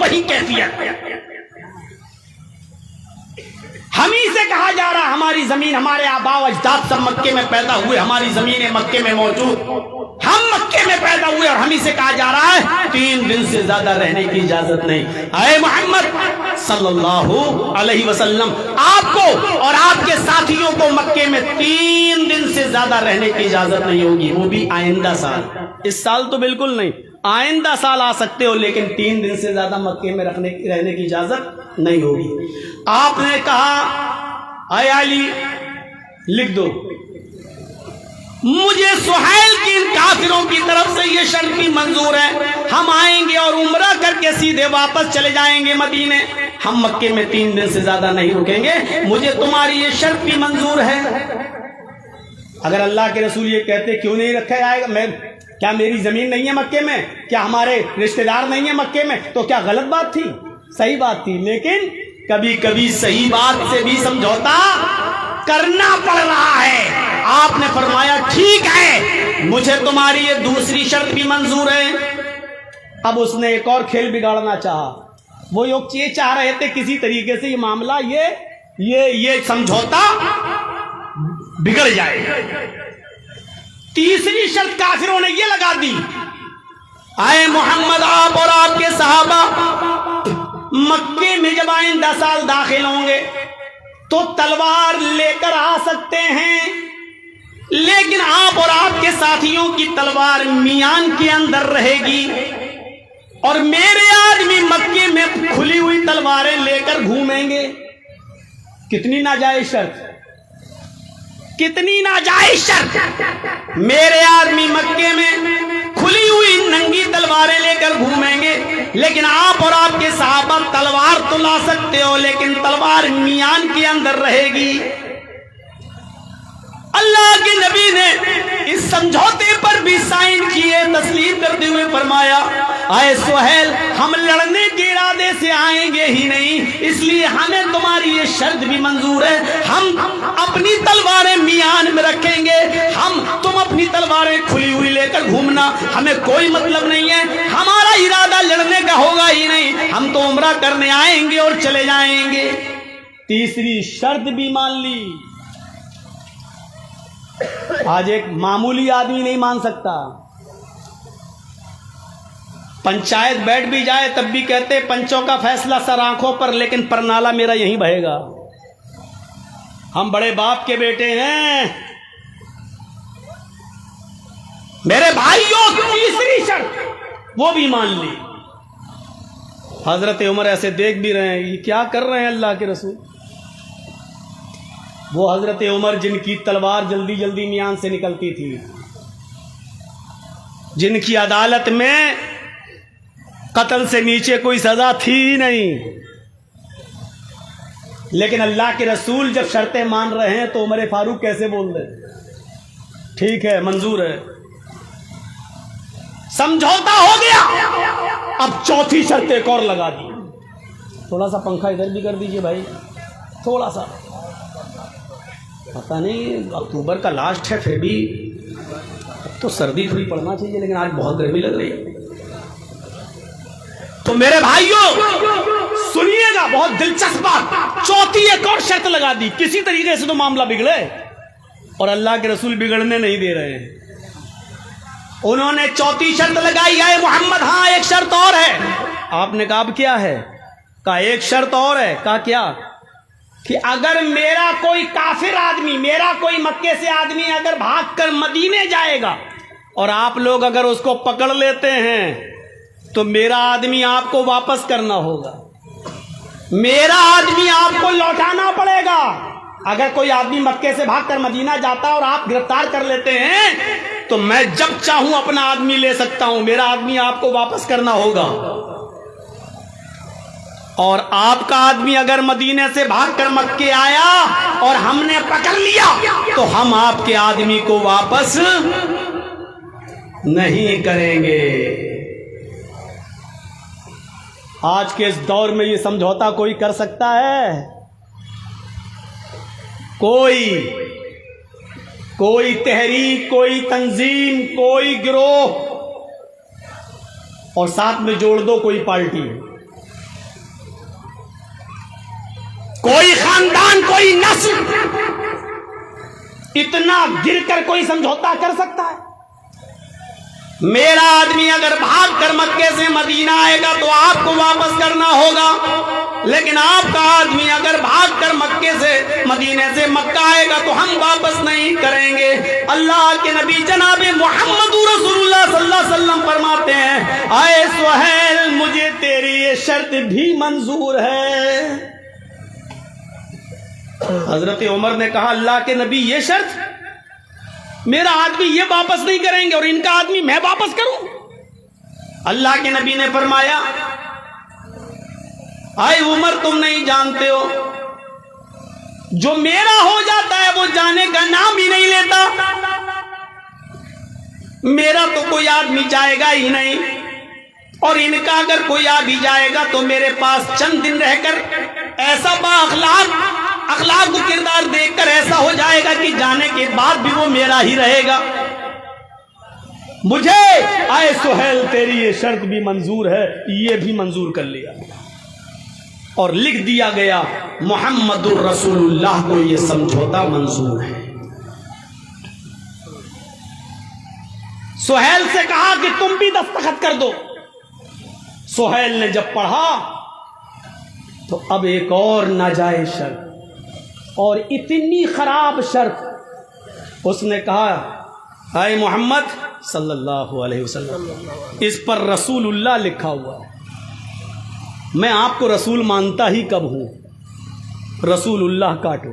وہی کیفیت. ہم ہی سے کہا جا رہا ہماری زمین، ہمارے آبا و اجداد سب مکے میں پیدا ہوئے، ہماری زمینیں مکے میں موجود، ہم مکے میں پیدا ہوئے، اور ہم ہی سے کہا جا رہا ہے 3 دن سے زیادہ رہنے کی اجازت نہیں. اے محمد صلی اللہ علیہ وسلم، آپ کو اور آپ کے ساتھیوں کو مکے میں 3 دن سے زیادہ رہنے کی اجازت نہیں ہوگی، وہ بھی آئندہ سال. اس سال تو بالکل نہیں، آئندہ سال آ سکتے ہو، لیکن 3 دن سے زیادہ مکے میں رہنے کی اجازت نہیں ہوگی. آپ نے کہا اے علی لکھ دو، مجھے سہیل کی ان کافروں کی طرف سے یہ شرط بھی منظور ہے، ہم آئیں گے اور عمرہ کر کے سیدھے واپس چلے جائیں گے مدینے، ہم مکے میں 3 دن سے زیادہ نہیں رکیں گے، مجھے تمہاری یہ شرط بھی منظور ہے. اگر اللہ کے رسول یہ کہتے کیوں نہیں رکھا جائے گا، کیا میری زمین نہیں ہے مکے میں، کیا ہمارے رشتہ دار نہیں ہیں مکے میں، تو کیا غلط بات تھی؟ صحیح بات تھی. لیکن کبھی کبھی صحیح بات سے بھی سمجھوتا کرنا پڑ رہا ہے. آپ نے فرمایا ٹھیک ہے، مجھے تمہاری یہ دوسری شرط بھی منظور ہے. اب اس نے ایک اور کھیل بگاڑنا چاہا. وہ یہ چاہ رہے تھے کسی طریقے سے یہ معاملہ، یہ سمجھوتا بگڑ جائے. تیسری شرط کافروں نے یہ لگا دی، اے محمد آپ اور آپ کے صحابہ مکے میں جب آئندہ سال داخل ہوں گے تو تلوار لے کر آ سکتے ہیں، لیکن آپ اور آپ کے ساتھیوں کی تلوار میان کے اندر رہے گی، اور میرے آدمی مکے میں کھلی ہوئی تلواریں لے کر گھومیں گے. کتنی ناجائز شرط، کتنی ناجائز شرط. میرے آدمی مکے میں کھلی ہوئی ننگی تلواریں لے کر گھومیں گے، لیکن آپ اور آپ کے صحابہ تلوار تو لا سکتے ہو لیکن تلوار میان کے اندر رہے گی۔ اللہ کے نبی نے اس سمجھوتے پر بھی سائن کیے، تسلیم کرتے ہوئے فرمایا اے سہیل ہم لڑنے کے ارادے سے آئیں گے ہی نہیں، اس لیے ہمیں تمہاری یہ شرط بھی منظور ہے، ہم اپنی تلواریں میان میں رکھیں گے، تم اپنی تلواریں کھلی ہوئی لے کر گھومنا، ہمیں کوئی مطلب نہیں ہے، ہمارا ارادہ لڑنے کا ہوگا ہی نہیں، ہم تو عمرہ کرنے آئیں گے اور چلے جائیں گے۔ تیسری شرط بھی مان لی۔ آج ایک معمولی آدمی نہیں مان سکتا، پنچایت بیٹھ بھی جائے تب بھی کہتے پنچوں کا فیصلہ سر آنکھوں پر، لیکن پرنالہ میرا یہیں بہے گا، ہم بڑے باپ کے بیٹے ہیں۔ میرے بھائیوں تیسری شرط وہ بھی مان لی۔ حضرت عمر ایسے دیکھ بھی رہے ہیں یہ کیا کر رہے ہیں اللہ کے رسول، وہ حضرت عمر جن کی تلوار جلدی جلدی میان سے نکلتی تھی، جن کی عدالت میں قتل سے نیچے کوئی سزا تھی نہیں، لیکن اللہ کے رسول جب شرطیں مان رہے ہیں تو عمر فاروق کیسے بول رہے؟ ٹھیک ہے منظور ہے، سمجھوتا ہو گیا، اب چوتھی شرط ایک اور لگا دی۔ تھوڑا سا پنکھا ادھر بھی کر دیجئے بھائی، تھوڑا سا، پتہ نہیں اکتوبر کا لاسٹ ہے پھر بھی اب تو سردی تھوڑی پڑنا چاہیے، لیکن آج بہت گرمی لگ رہی ہے۔ تو میرے بھائیوں سنیے گا، بہت دلچسپ بات، چوتھی ایک اور شرط لگا دی، کسی طریقے سے تو معاملہ بگڑے، اور اللہ کے رسول بگڑنے نہیں دے رہے ہیں۔ انہوں نے چوتھی شرط لگائی، اے محمد ہاں ایک شرط اور ہے۔ آپ نے کہا اب کیا ہے؟ کہا ایک شرط اور ہے۔ کہا کیا؟ کہ اگر میرا کوئی کافر آدمی، میرا کوئی مکے سے آدمی اگر بھاگ کر مدینے جائے گا اور آپ لوگ اگر اس کو پکڑ لیتے ہیں تو میرا آدمی آپ کو واپس کرنا ہوگا، میرا آدمی آپ کو لوٹانا پڑے گا۔ اگر کوئی آدمی مکے سے بھاگ کر مدینہ جاتا ہے اور آپ گرفتار کر لیتے ہیں تو میں جب چاہوں اپنا آدمی لے سکتا ہوں، میرا آدمی آپ کو واپس کرنا ہوگا، اور آپ کا آدمی اگر مدینے سے بھاگ کر مکے آیا اور ہم نے پکڑ لیا تو ہم آپ کے آدمی کو واپس نہیں کریں گے۔ آج کے اس دور میں یہ سمجھوتا کوئی کر سکتا ہے؟ کوئی تحریک، کوئی تنظیم، کوئی گروہ، اور ساتھ میں جوڑ دو کوئی پارٹی، کوئی خاندان، کوئی نسل، اتنا گر کر کوئی سمجھوتا کر سکتا ہے؟ میرا آدمی اگر بھاگ کر مکے سے مدینہ آئے گا تو آپ کو واپس کرنا ہوگا، لیکن آپ کا آدمی اگر بھاگ کر مکے سے مدینے سے مکہ آئے گا تو ہم واپس نہیں کریں گے۔ اللہ کے نبی جناب محمد رسول اللہ صلی اللہ علیہ وسلم فرماتے ہیں اے سہیل مجھے تیری یہ شرط بھی منظور ہے۔ حضرت عمر نے کہا اللہ کے نبی یہ شرط، میرا آدمی یہ واپس نہیں کریں گے اور ان کا آدمی میں واپس کروں؟ اللہ کے نبی نے فرمایا اے عمر تم نہیں جانتے ہو، جو میرا ہو جاتا ہے وہ جانے کا نام ہی نہیں لیتا، میرا تو کوئی آدمی جائے گا ہی نہیں، اور ان کا اگر کوئی آ بھی جائے گا تو میرے پاس چند دن رہ کر ایسا با اخلاق و کردار دیکھ کر ایسا ہو جائے گا کہ جانے کے بعد بھی وہ میرا ہی رہے گا۔ مجھے اے سہیل تیری یہ شرط بھی منظور ہے، یہ بھی منظور کر لیا اور لکھ دیا گیا محمد الرسول اللہ کو یہ سمجھوتا منظور ہے۔ سہیل سے کہا کہ تم بھی دستخط کر دو۔ سہیل نے جب پڑھا تو اب ایک اور ناجائز شرط اور اتنی خراب شرط، اس نے کہا اے محمد صلی اللہ علیہ وسلم اس پر رسول اللہ لکھا ہوا ہے، میں آپ کو رسول مانتا ہی کب ہوں، رسول اللہ کاٹو،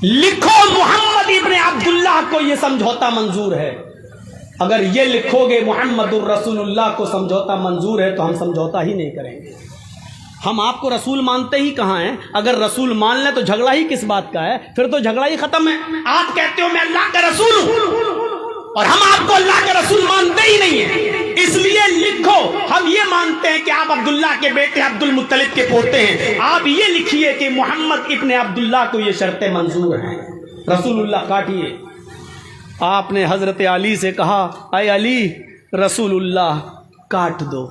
لکھو محمد ابن عبداللہ کو یہ سمجھوتا منظور ہے۔ اگر یہ لکھو گے محمد الرسول اللہ کو سمجھوتا منظور ہے تو ہم سمجھوتا ہی نہیں کریں گے. ہم آپ کو رسول مانتے ہی کہاں ہیں؟ اگر رسول مان لیں تو جھگڑا ہی کس بات کا ہے؟ پھر تو جھگڑا ہی ختم ہے. آپ کہتے ہو میں اللہ کا رسول ہوں اور ہم آپ کو اللہ کا رسول مانتے ہی نہیں ہیں. اس لیے لکھو ہم یہ مانتے ہیں کہ آپ عبداللہ کے بیٹے عبد المطلب کے پوتے ہیں. آپ یہ لکھیے کہ محمد ابن عبداللہ کو یہ شرطیں منظور ہیں. رسول اللہ کاٹیے. آپ نے حضرت علی سے کہا اے علی رسول اللہ کاٹ دو.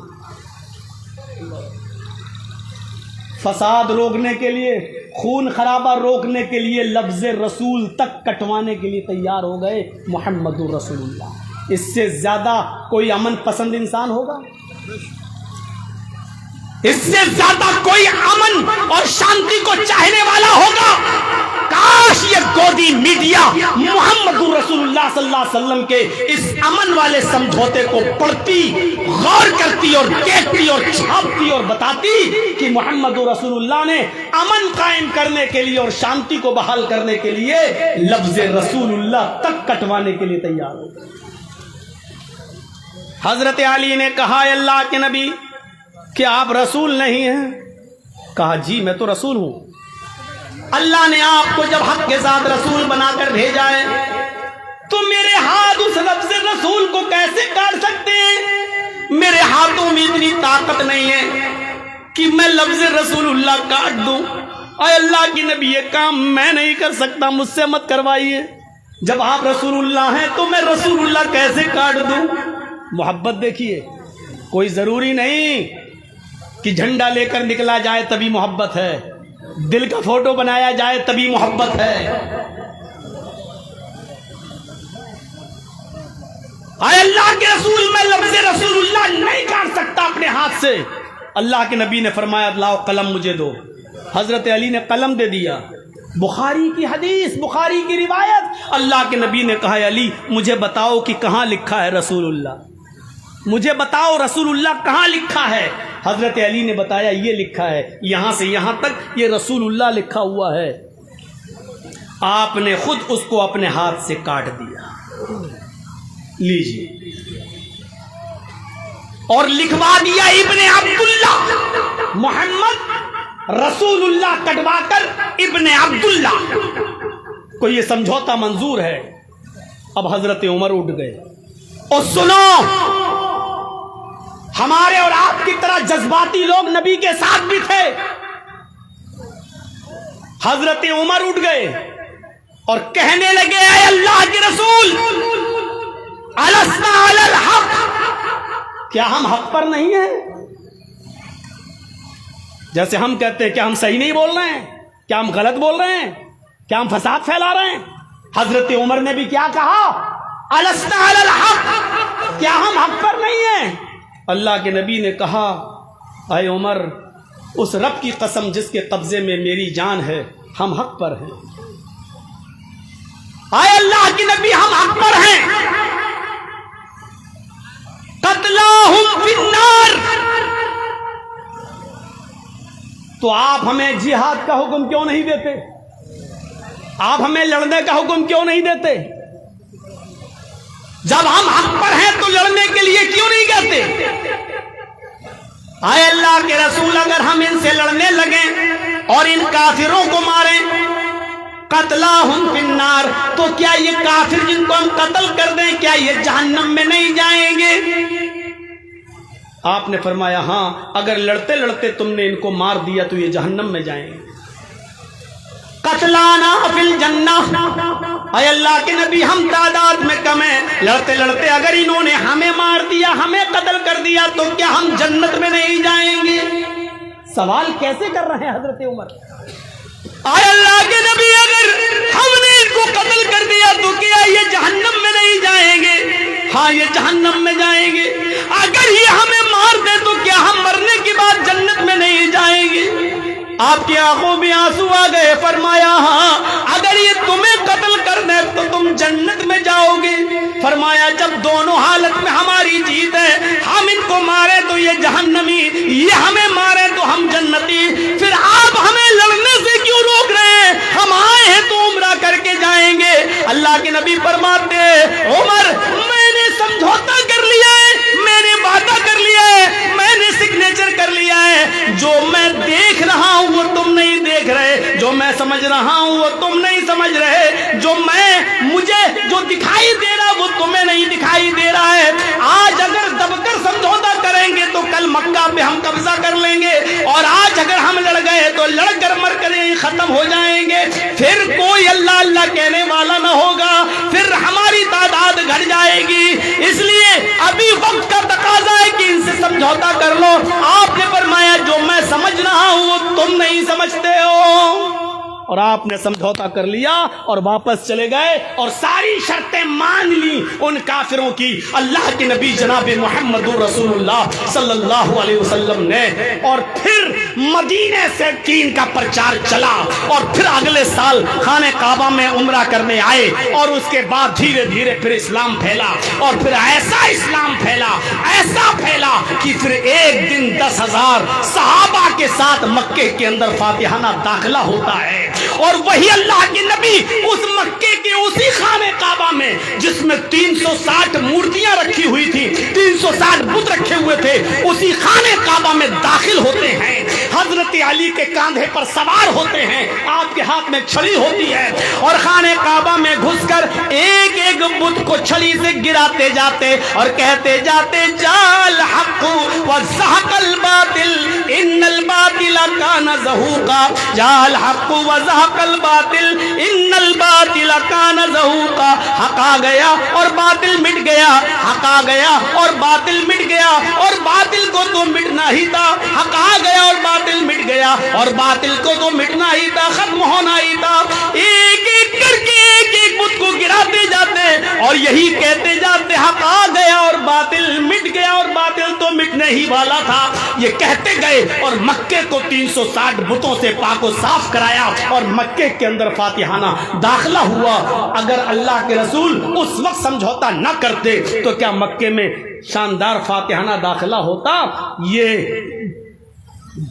فساد روکنے کے لیے، خون خرابہ روکنے کے لیے لفظ رسول تک کٹوانے کے لیے تیار ہو گئے محمد رسول اللہ. اس سے زیادہ کوئی امن پسند انسان ہوگا؟ اس سے زیادہ کوئی امن اور شانتی کو چاہنے والا ہوگا؟ کاش یہ گودی میڈیا محمد رسول اللہ صلی اللہ علیہ وسلم کے اس امن والے سمجھوتے کو پڑھتی، غور کرتی اور دیکھتی اور چھاپتی اور بتاتی کہ محمد رسول اللہ نے امن قائم کرنے کے لیے اور شانتی کو بحال کرنے کے لیے لفظ رسول اللہ تک کٹوانے کے لیے تیار ہو. حضرت علی نے کہا اے اللہ کے نبی کیا آپ رسول نہیں ہیں؟ کہا جی میں تو رسول ہوں. اللہ نے آپ کو جب حق کے ساتھ رسول بنا کر بھیجا ہے تو میرے ہاتھ اس لفظ رسول کو کیسے کاٹ سکتے ہیں؟ میرے ہاتھوں میں اتنی طاقت نہیں ہے کہ میں لفظ رسول اللہ کاٹ دوں. اے اللہ کی نبی یہ کام میں نہیں کر سکتا، مجھ سے مت کروائیے. جب آپ رسول اللہ ہیں تو میں رسول اللہ کیسے کاٹ دوں؟ محبت دیکھیے. کوئی ضروری نہیں کہ جھنڈا لے کر نکلا جائے تبھی محبت ہے، دل کا فوٹو بنایا جائے تبھی محبت ہے. اے اللہ کے رسول میں لفظ رسول اللہ نہیں کاٹ سکتا اپنے ہاتھ سے. اللہ کے نبی نے فرمایا لاؤ قلم مجھے دو. حضرت علی نے قلم دے دیا. بخاری کی حدیث، بخاری کی روایت. اللہ کے نبی نے کہا علی مجھے بتاؤ کہ کہاں لکھا ہے رسول اللہ، مجھے بتاؤ رسول اللہ کہاں لکھا ہے. حضرت علی نے بتایا یہ لکھا ہے، یہاں سے یہاں تک یہ رسول اللہ لکھا ہوا ہے. آپ نے خود اس کو اپنے ہاتھ سے کاٹ دیا. لیجیے اور لکھوا دیا ابن عبداللہ. محمد رسول اللہ کٹوا کر ابن عبداللہ کو یہ سمجھوتا منظور ہے. اب حضرت عمر اٹھ گئے. اور سنو ہمارے اور آپ کی طرح جذباتی لوگ نبی کے ساتھ بھی تھے. حضرت عمر اٹھ گئے اور کہنے لگے اے اللہ کے رسول السنا علی الحق، کیا ہم حق پر نہیں ہیں؟ جیسے ہم کہتے ہیں کیا ہم صحیح نہیں بول رہے ہیں، کیا ہم غلط بول رہے ہیں، کیا ہم فساد پھیلا رہے ہیں؟ حضرت عمر نے بھی کیا کہا السنا علی الحق، کیا ہم حق پر نہیں ہیں؟ اللہ کے نبی نے کہا اے عمر اس رب کی قسم جس کے قبضے میں میری جان ہے ہم حق پر ہیں. اے اللہ کے نبی ہم حق پر ہیں. قتلاہم فی النار. تو آپ ہمیں جہاد کا حکم کیوں نہیں دیتے؟ آپ ہمیں لڑنے کا حکم کیوں نہیں دیتے؟ جب ہم حق پر ہیں تو لڑنے کے لیے کیوں نہیں کہتے؟ اے اللہ کے رسول اگر ہم ان سے لڑنے لگیں اور ان کافروں کو ماریں قتلاہم فی النار، تو کیا یہ کافر جن کو ہم قتل کر دیں کیا یہ جہنم میں نہیں جائیں گے؟ آپ نے فرمایا ہاں اگر لڑتے لڑتے تم نے ان کو مار دیا تو یہ جہنم میں جائیں گے. قتلانا فی الجنہ. اے اللہ کے نبی ہم تعداد میں کم ہیں، لڑتے لڑتے اگر انہوں نے ہمیں مار دیا، ہمیں قتل کر دیا تو کیا ہم جنت میں نہیں جائیں گے؟ سوال کیسے کر رہے ہیں حضرت عمر؟ اے اللہ کے نبی اگر ہم نے ان کو قتل کر دیا تو کیا یہ جہنم میں نہیں جائیں گے؟ ہاں یہ جہنم میں جائیں گے. اگر یہ ہمیں مار دے تو کیا ہم مرنے کے بعد جنت میں نہیں جائیں گے؟ آپ کی آنکھوں میں آنسو آ گئے. فرمایا ہاں اگر یہ تمہیں قتل کر دے تو تم جنت میں جاؤ گے. فرمایا جب دونوں حالت میں ہماری جیت ہے، ہم ان کو مارے تو یہ جہنمی، یہ ہمیں مارے تو ہم جنتی، پھر آپ ہمیں لڑنے سے کیوں روک رہے ہیں؟ ہم آئے ہیں تو عمرہ کر کے جائیں گے. اللہ کے نبی فرماتے عمر میں نے سمجھو دکھائی دے رہا ہے آج اگر دب کر سمجھوتا کریں گے تو کل مکہ پہ ہم قبضہ کر لیں گے، اور آج اگر ہم لڑ گئے تو لڑ کر مر کر یہیں ختم ہو جائیں گے، پھر کوئی اللہ اللہ کہنے والا نہ ہوگا، پھر ہماری تعداد گھٹ جائے گی۔ اس لیے ابھی وقت کا تقاضا ہے کہ ان سے سمجھوتا کر لو۔ آپ نے فرمایا جو میں سمجھ رہا ہوں وہ تم نہیں سمجھتے ہو، اور آپ نے سمجھوتا کر لیا اور واپس چلے گئے اور ساری شرطیں مان لی ان کافروں کی اللہ کے نبی جناب محمد رسول اللہ صلی اللہ علیہ وسلم نے۔ اور پھر مدینے سے دین کا پرچار چلا، اور پھر اگلے سال خانہ کعبہ میں عمرہ کرنے آئے، اور اس کے بعد دھیرے دھیرے پھر اسلام پھیلا، اور پھر ایسا اسلام پھیلا، ایسا پھیلا کہ پھر ایک دن 10,000 صحابہ کے ساتھ مکے کے اندر فاتحانہ داخلہ ہوتا ہے، اور وہی اللہ کے نبی اس مکے کے اسی خانہ کعبہ میں جس میں 360 مورتیاں رکھی ہوئی تھی، 360 بت رکھے ہوئے تھے، اسی خانہ کعبہ میں داخل ہوتے ہیں، حضرت علی کے کاندھے پر سوار ہوتے ہیں، آپ کے ہاتھ میں چھڑی ہوتی ہے، اور خانہ کعبہ میں گھس کر ایک ایک بت کو چھڑی سے گراتے جاتے اور کہتے جاتے جال حق وزحق الباطل ان الباطل کان زہوقا، جال حق وزحق الباطل ان الباطل کان زہوقا، حق آ گیا اور باطل مٹ گیا، حق آ گیا اور باطل مٹ گیا، اور باطل کو تو مٹنا ہی تھا، حق آ گیا اور باطل مٹ گیا، اور باطل کو تو مٹنا ہی تھا، ختم ہونا ہی تھا۔ ایک ایک کر کے ایک ایک بت کو گراتے جاتے اور یہی کہتے جاتے حق آ گیا اور باطل مٹ گیا، اور باطل تو مٹنے ہی والا تھا۔ یہ کہتے گئے اور مکے کو 360 بتوں سے پاک و صاف کرایا، اور مکے کے اندر فاتحانہ داخلہ ہوا۔ اگر اللہ کے رسول اس وقت سمجھوتا نہ کرتے تو کیا مکے میں شاندار فاتحانہ داخلہ ہوتا؟ یہ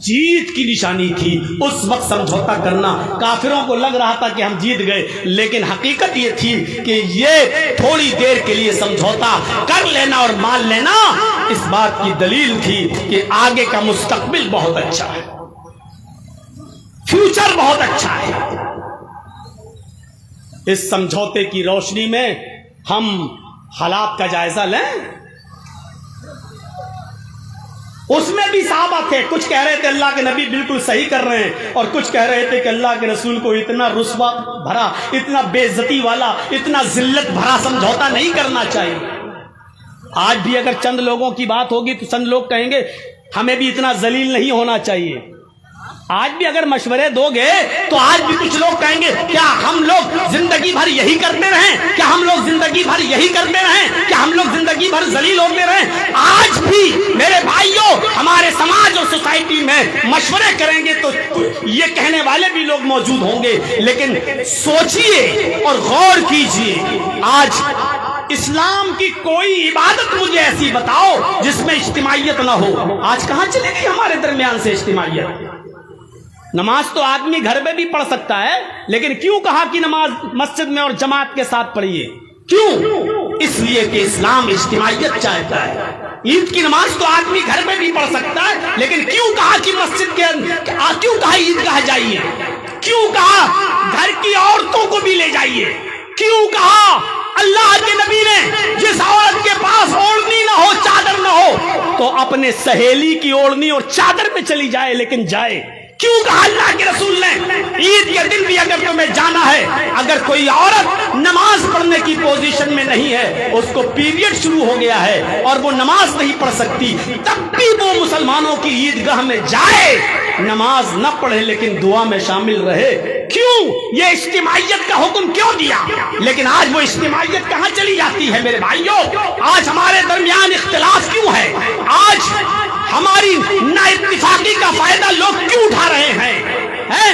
جیت کی نشانی تھی اس وقت سمجھوتا کرنا۔ کافروں کو لگ رہا تھا کہ ہم جیت گئے، لیکن حقیقت یہ تھی کہ یہ تھوڑی دیر کے لیے سمجھوتا کر لینا اور مان لینا اس بات کی دلیل تھی کہ آگے کا مستقبل بہت اچھا ہے، فیوچر بہت اچھا ہے۔ اس سمجھوتے کی روشنی میں ہم حالات کا جائزہ لیں۔ اس میں بھی صحابہ تھے، کچھ کہہ رہے تھے اللہ کے نبی بالکل صحیح کر رہے ہیں، اور کچھ کہہ رہے تھے کہ اللہ کے رسول کو اتنا رسوا بھرا، اتنا بے عزتی والا، اتنا ذلت بھرا سمجھوتا نہیں کرنا چاہیے۔ آج بھی اگر چند لوگوں کی بات ہوگی تو چند لوگ کہیں گے ہمیں بھی اتنا ذلیل نہیں ہونا چاہیے۔ آج بھی اگر مشورے دو گے تو آج بھی کچھ لوگ کہیں گے کیا ہم لوگ زندگی بھر یہی کرتے رہیں، کیا ہم لوگ زندگی بھر یہی کرتے رہیں، کیا ہم لوگ زندگی بھر ذلیل ہوتے رہیں؟ آج بھی میرے بھائیوں ہمارے سماج اور سوسائٹی میں مشورے کریں گے تو یہ کہنے والے بھی لوگ موجود ہوں گے، لیکن سوچئے اور غور کیجئے، آج اسلام کی کوئی عبادت مجھے ایسی بتاؤ جس میں اجتماعیت نہ ہو۔ آج کہاں چلے گی ہمارے درمیان سے اجتماعیت؟ نماز تو آدمی گھر میں بھی پڑھ سکتا ہے، لیکن کیوں کہا کہ نماز مسجد میں اور جماعت کے ساتھ پڑھیے؟ کیوں؟ اس لیے کہ اسلام اجتماعیت چاہتا ہے۔ عید کی نماز تو آدمی گھر میں بھی پڑھ سکتا ہے، لیکن کیوں کہا کہ مسجد کے کیوں کہا عیدگاہ جائیے؟ کیوں کہا گھر کی عورتوں کو بھی لے جائیے؟ کیوں کہا اللہ کے نبی نے جس عورت کے پاس اوڑھنی نہ ہو، چادر نہ ہو، تو اپنے سہیلی کی اوڑھنی اور چادر میں چلی جائے، لیکن جائے؟ کیوں کہا اللہ کے رسول نے عید کے دن بھی اگر تمہیں جانا ہے، اگر کوئی عورت نماز پڑھنے کی پوزیشن میں نہیں ہے، اس کو پیریڈ شروع ہو گیا ہے اور وہ نماز نہیں پڑھ سکتی، تب بھی وہ مسلمانوں کی عیدگاہ میں جائے، نماز نہ پڑھے لیکن دعا میں شامل رہے؟ کیوں؟ یہ اجتماعیت کا حکم کیوں دیا؟ لیکن آج وہ اجتماعیت کہاں چلی جاتی ہے میرے بھائیوں؟ آج ہمارے درمیان اختلاف کیوں ہے؟ آج ہماری نا اتفاقی کا فائدہ لوگ کیوں اٹھا رہے ہیں؟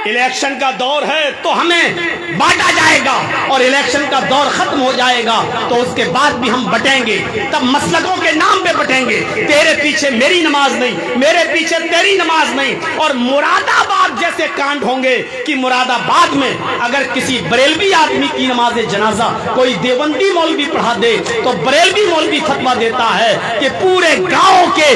الیکشن کا دور ہے تو ہمیں بانٹا جائے گا، اور الیکشن کا دور ختم ہو جائے گا تو اس کے بعد بھی ہم بٹیں گے، تب مسلکوں کے نام پہ بٹیں گے، تیرے پیچھے میری نماز نہیں، میرے پیچھے تیری نماز نہیں۔ اور مراد آباد جیسے کانڈ ہوں گے کہ مراد آباد میں اگر کسی بریلوی آدمی کی نماز جنازہ کوئی دیوبندی مولوی پڑھا دے تو بریلوی مولوی فتویٰ دیتا ہے کہ پورے گاؤں کے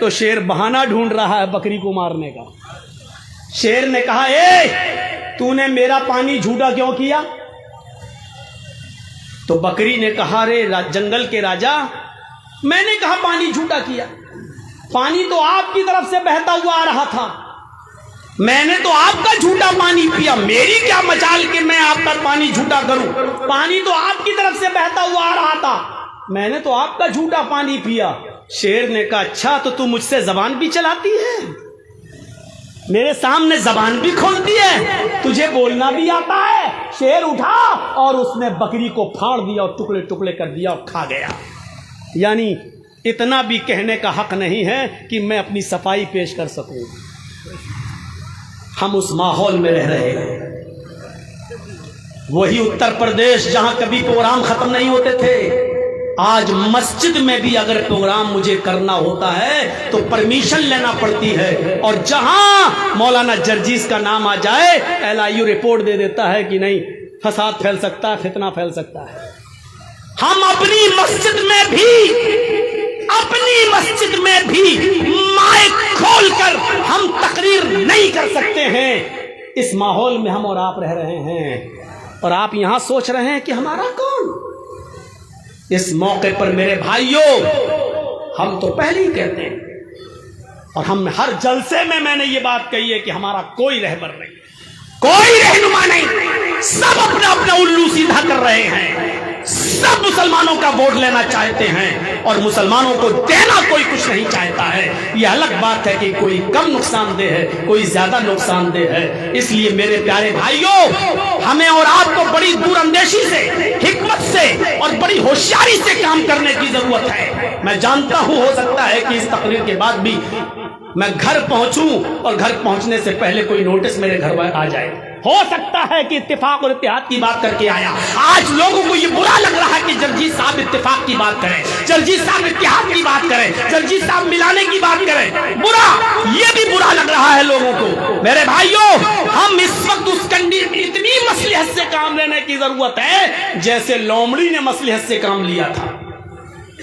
تو شیر بہانہ ڈھونڈ رہا ہے بکری کو مارنے کا. شیر نے کہا اے تو نے میرا پانی جھوٹا کیوں کیا؟ تو بکری نے کہا رے جنگل کے راجا میں نے کہا پانی جھوٹا کیا؟ پانی تو آپ کی طرف سے بہتا ہوا آ رہا تھا, میں نے تو آپ کا جھوٹا پانی پیا, میری کیا مجال کہ میں آپ کا پانی جھوٹا کروں؟ پانی تو آپ کی طرف سے بہتا ہوا آ رہا تھا, میں نے تو آپ کا جھوٹا پانی پیا. شیر نے کہا اچھا تو مجھ سے زبان بھی چلاتی ہے, میرے سامنے زبان بھی کھولتی ہے, تجھے بولنا بھی آتا ہے؟ شیر اٹھا اور اس نے بکری کو پھاڑ دیا اور ٹکڑے ٹکڑے کر دیا اور کھا گیا. یعنی اتنا بھی کہنے کا حق نہیں ہے کہ میں اپنی صفائی پیش کر سکوں. ہم اس ماحول میں رہ رہے ہیں, وہی اتر پردیش جہاں کبھی پروگرام ختم نہیں ہوتے تھے, آج مسجد میں بھی اگر پروگرام مجھے کرنا ہوتا ہے تو پرمیشن لینا پڑتی ہے, اور جہاں مولانا جرجیز کا نام آ جائے LIU رپورٹ دے دیتا ہے کہ نہیں فساد پھیل سکتا ہے, فتنہ پھیل سکتا ہے. ہم اپنی مسجد میں بھی مائک کھول کر ہم تقریر نہیں کر سکتے ہیں. اس ماحول میں ہم اور آپ رہ رہے ہیں, اور آپ یہاں سوچ رہے ہیں کہ ہمارا کون. اس موقع پر میرے بھائیوں ہم تو پہلے ہی کہتے ہیں, اور ہم ہر جلسے میں نے یہ بات کہی ہے کہ ہمارا کوئی رہبر نہیں, کوئی رہنما نہیں, سب اپنا اپنا الو سیدھا کر رہے ہیں, سب مسلمانوں کا ووٹ لینا چاہتے ہیں اور مسلمانوں کو دینا کوئی کچھ نہیں چاہتا ہے. یہ الگ بات ہے کہ کوئی کم نقصان دہ ہے, کوئی زیادہ نقصان دہ ہے. اس لیے میرے پیارے بھائیوں ہمیں اور آپ کو بڑی دور اندیشی سے, حکمت سے اور بڑی ہوشیاری سے کام کرنے کی ضرورت ہے. میں جانتا ہوں ہو سکتا ہے کہ اس تقریر کے بعد بھی میں گھر پہنچوں اور گھر پہنچنے سے پہلے کوئی نوٹس میرے گھر آ جائے. ہو سکتا ہے کہ اتفاق اور اتحاد کی بات کر کے آیا. آج لوگوں کو یہ برا لگ رہا ہے کہ جرجیز صاحب اتفاق کی بات کریں, جرجیز صاحب اتحاد کی بات کریں, جرجیز صاحب ملانے کی بات کریں. برا, یہ بھی برا لگ رہا ہے لوگوں کو. میرے بھائیوں ہم اس وقت اس کنڈی میں اتنی مصلحت سے کام لینے کی ضرورت ہے جیسے لومڑی نے مصلحت سے کام لیا تھا.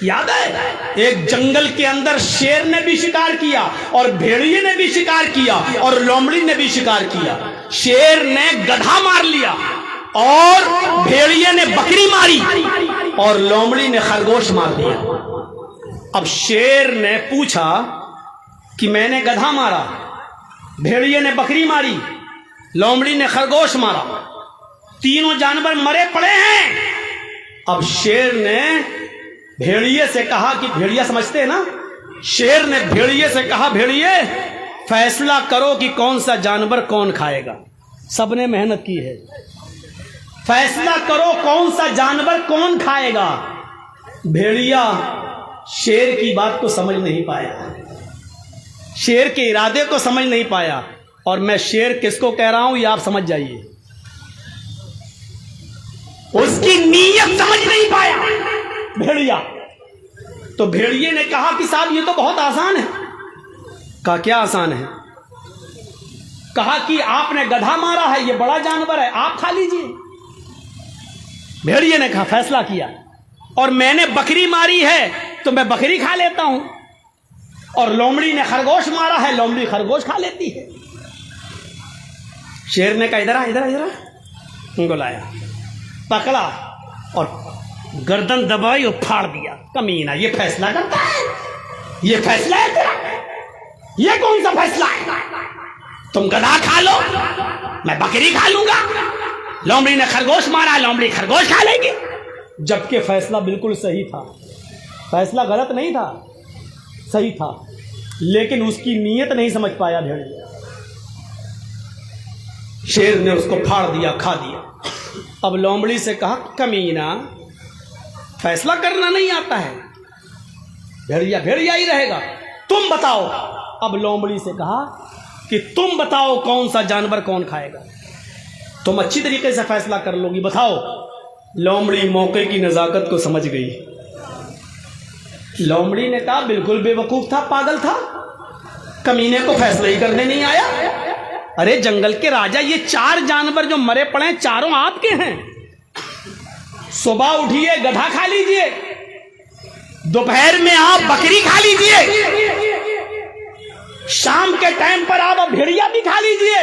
یاد ہے ایک جنگل کے اندر شیر نے بھی شکار کیا اور بھیڑیے نے بھی شکار کیا اور لومڑی نے بھی شکار کیا. شیر نے گدھا مار لیا اور بھیڑیے نے بکری ماری اور لومڑی نے خرگوش مار دیا. اب شیر نے پوچھا کہ میں نے گدھا مارا, بھیڑیے نے بکری ماری, لومڑی نے خرگوش مارا, تینوں جانور مرے پڑے ہیں. اب شیر نے بھیڑیے سے کہا کہ بھیڑیا سمجھتے ہیں نا, شیر نے بھیڑیے سے کہا بھیڑیے فیصلہ کرو کہ کون سا جانور کون کھائے گا. سب نے محنت کی ہے, فیصلہ کرو کون سا جانور کون کھائے گا. بھیڑیا شیر کی بات کو سمجھ نہیں پایا, شیر کے ارادے کو سمجھ نہیں پایا. اور میں شیر کس کو کہہ رہا ہوں یہ آپ سمجھ جائیے, اس کی نیت سمجھ نہیں پایا بھیڑیا. تو بھیڑیے نے کہا کہ صاحب یہ تو بہت آسان ہے. کہا کیا آسان ہے؟ کہا کہ آپ نے گدھا مارا ہے, یہ بڑا جانور ہے, آپ کھا لیجئے. بھیڑیے نے کہا فیصلہ کیا, اور میں نے بکری ماری ہے تو میں بکری کھا لیتا ہوں, اور لومڑی نے خرگوش مارا ہے, لومڑی خرگوش کھا لیتی ہے. شیر نے کہا ادھر ان کو لایا, پکڑا اور گردن دبائی اور پھاڑ دیا. کمینہ یہ فیصلہ کرتا ہے, یہ فیصلہ ہے تیرا, یہ کون سا فیصلہ ہے؟ تم گدھا کھا لو میں بکری کھا لوں گا, لومڑی نے خرگوش مارا, لومڑی خرگوش کھا لے گی. جبکہ فیصلہ بالکل صحیح تھا, فیصلہ غلط نہیں تھا, صحیح تھا, لیکن اس کی نیت نہیں سمجھ پایا بھیڑیا. شیر نے اس کو پھاڑ دیا, کھا دیا. اب لومڑی سے کہا کمینہ فیصلہ کرنا نہیں آتا ہے, بھیڑیا ہی رہے گا, تم بتاؤ. اب لومڑی سے کہا کہ تم بتاؤ کون سا جانور کون کھائے گا, تم اچھی طریقے سے فیصلہ کر لو گی, بتاؤ. لومڑی موقع کی نزاکت کو سمجھ گئی. لومڑی نے کہا بالکل بے وقوف تھا, پاگل تھا, کمینے کو فیصلہ ہی کرنے نہیں آیا. ارے جنگل کے راجا یہ 4 جانور جو مرے پڑے ہیں چاروں آپ کے ہیں. صبح اٹھیے گدھا کھا لیجئے, دوپہر میں آپ بکری کھا لیجئے, شام کے ٹائم پر آپ اب بھیڑیا بھی کھا لیجئے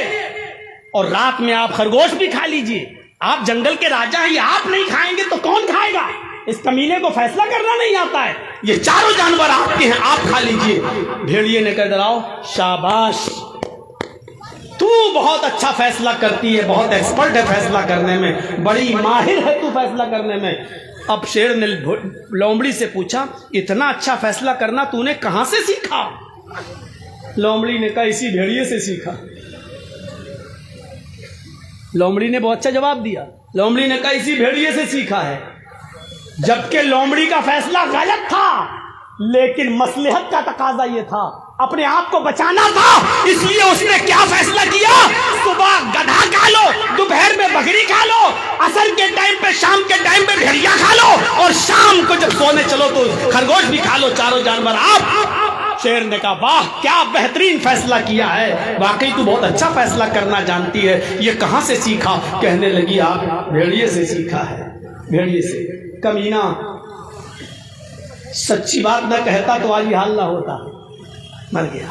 اور رات میں آپ خرگوش بھی کھا لیجئے. آپ جنگل کے راجا ہیں, یہ آپ نہیں کھائیں گے تو کون کھائے گا؟ اس کمینے کو فیصلہ کرنا نہیں آتا ہے. یہ چاروں جانور آپ کے ہیں, آپ کھا لیجئے. بھیڑیے نے کہا ڈراؤ, شاباش, تو بہت اچھا فیصلہ کرتی ہے, بہت ایکسپرٹ ہے فیصلہ کرنے میں, بڑی ماہر ہے تو فیصلہ کرنے میں. اب شیر نے لومڑی سے پوچھا, اتنا اچھا فیصلہ کرنا تو نے کہاں سے سیکھا؟ لومڑی نے کہا اسی بھیڑیے سے سیکھا. لومڑی نے بہت اچھا جواب دیا. لومڑی نے کہا اسی بھیڑیے سے سیکھا ہے. جبکہ لومڑی کا فیصلہ غلط تھا, لیکن مصلحت کا تقاضا یہ تھا, اپنے آپ کو بچانا تھا, اس لیے اس نے کیا فیصلہ کیا؟ صبح گدھا کھا لو, دوپہر میں بکری کھا لو, عصر کے ٹائم پہ, شام کے ٹائم پہ بھیڑیا کھا لو, اور شام کو جب سونے چلو تو خرگوش بھی کھا لو, چاروں جانور آپ. شیر نے کہا واہ کیا بہترین فیصلہ کیا ہے, واقعی تو بہت اچھا فیصلہ کرنا جانتی ہے, یہ کہاں سے سیکھا؟ کہنے لگی آپ بھیڑیے سے سیکھا ہے, بھیڑیے سے. کمینہ سچی بات نہ کہتا تو آج یہ حال نہ ہوتا, مر گیا.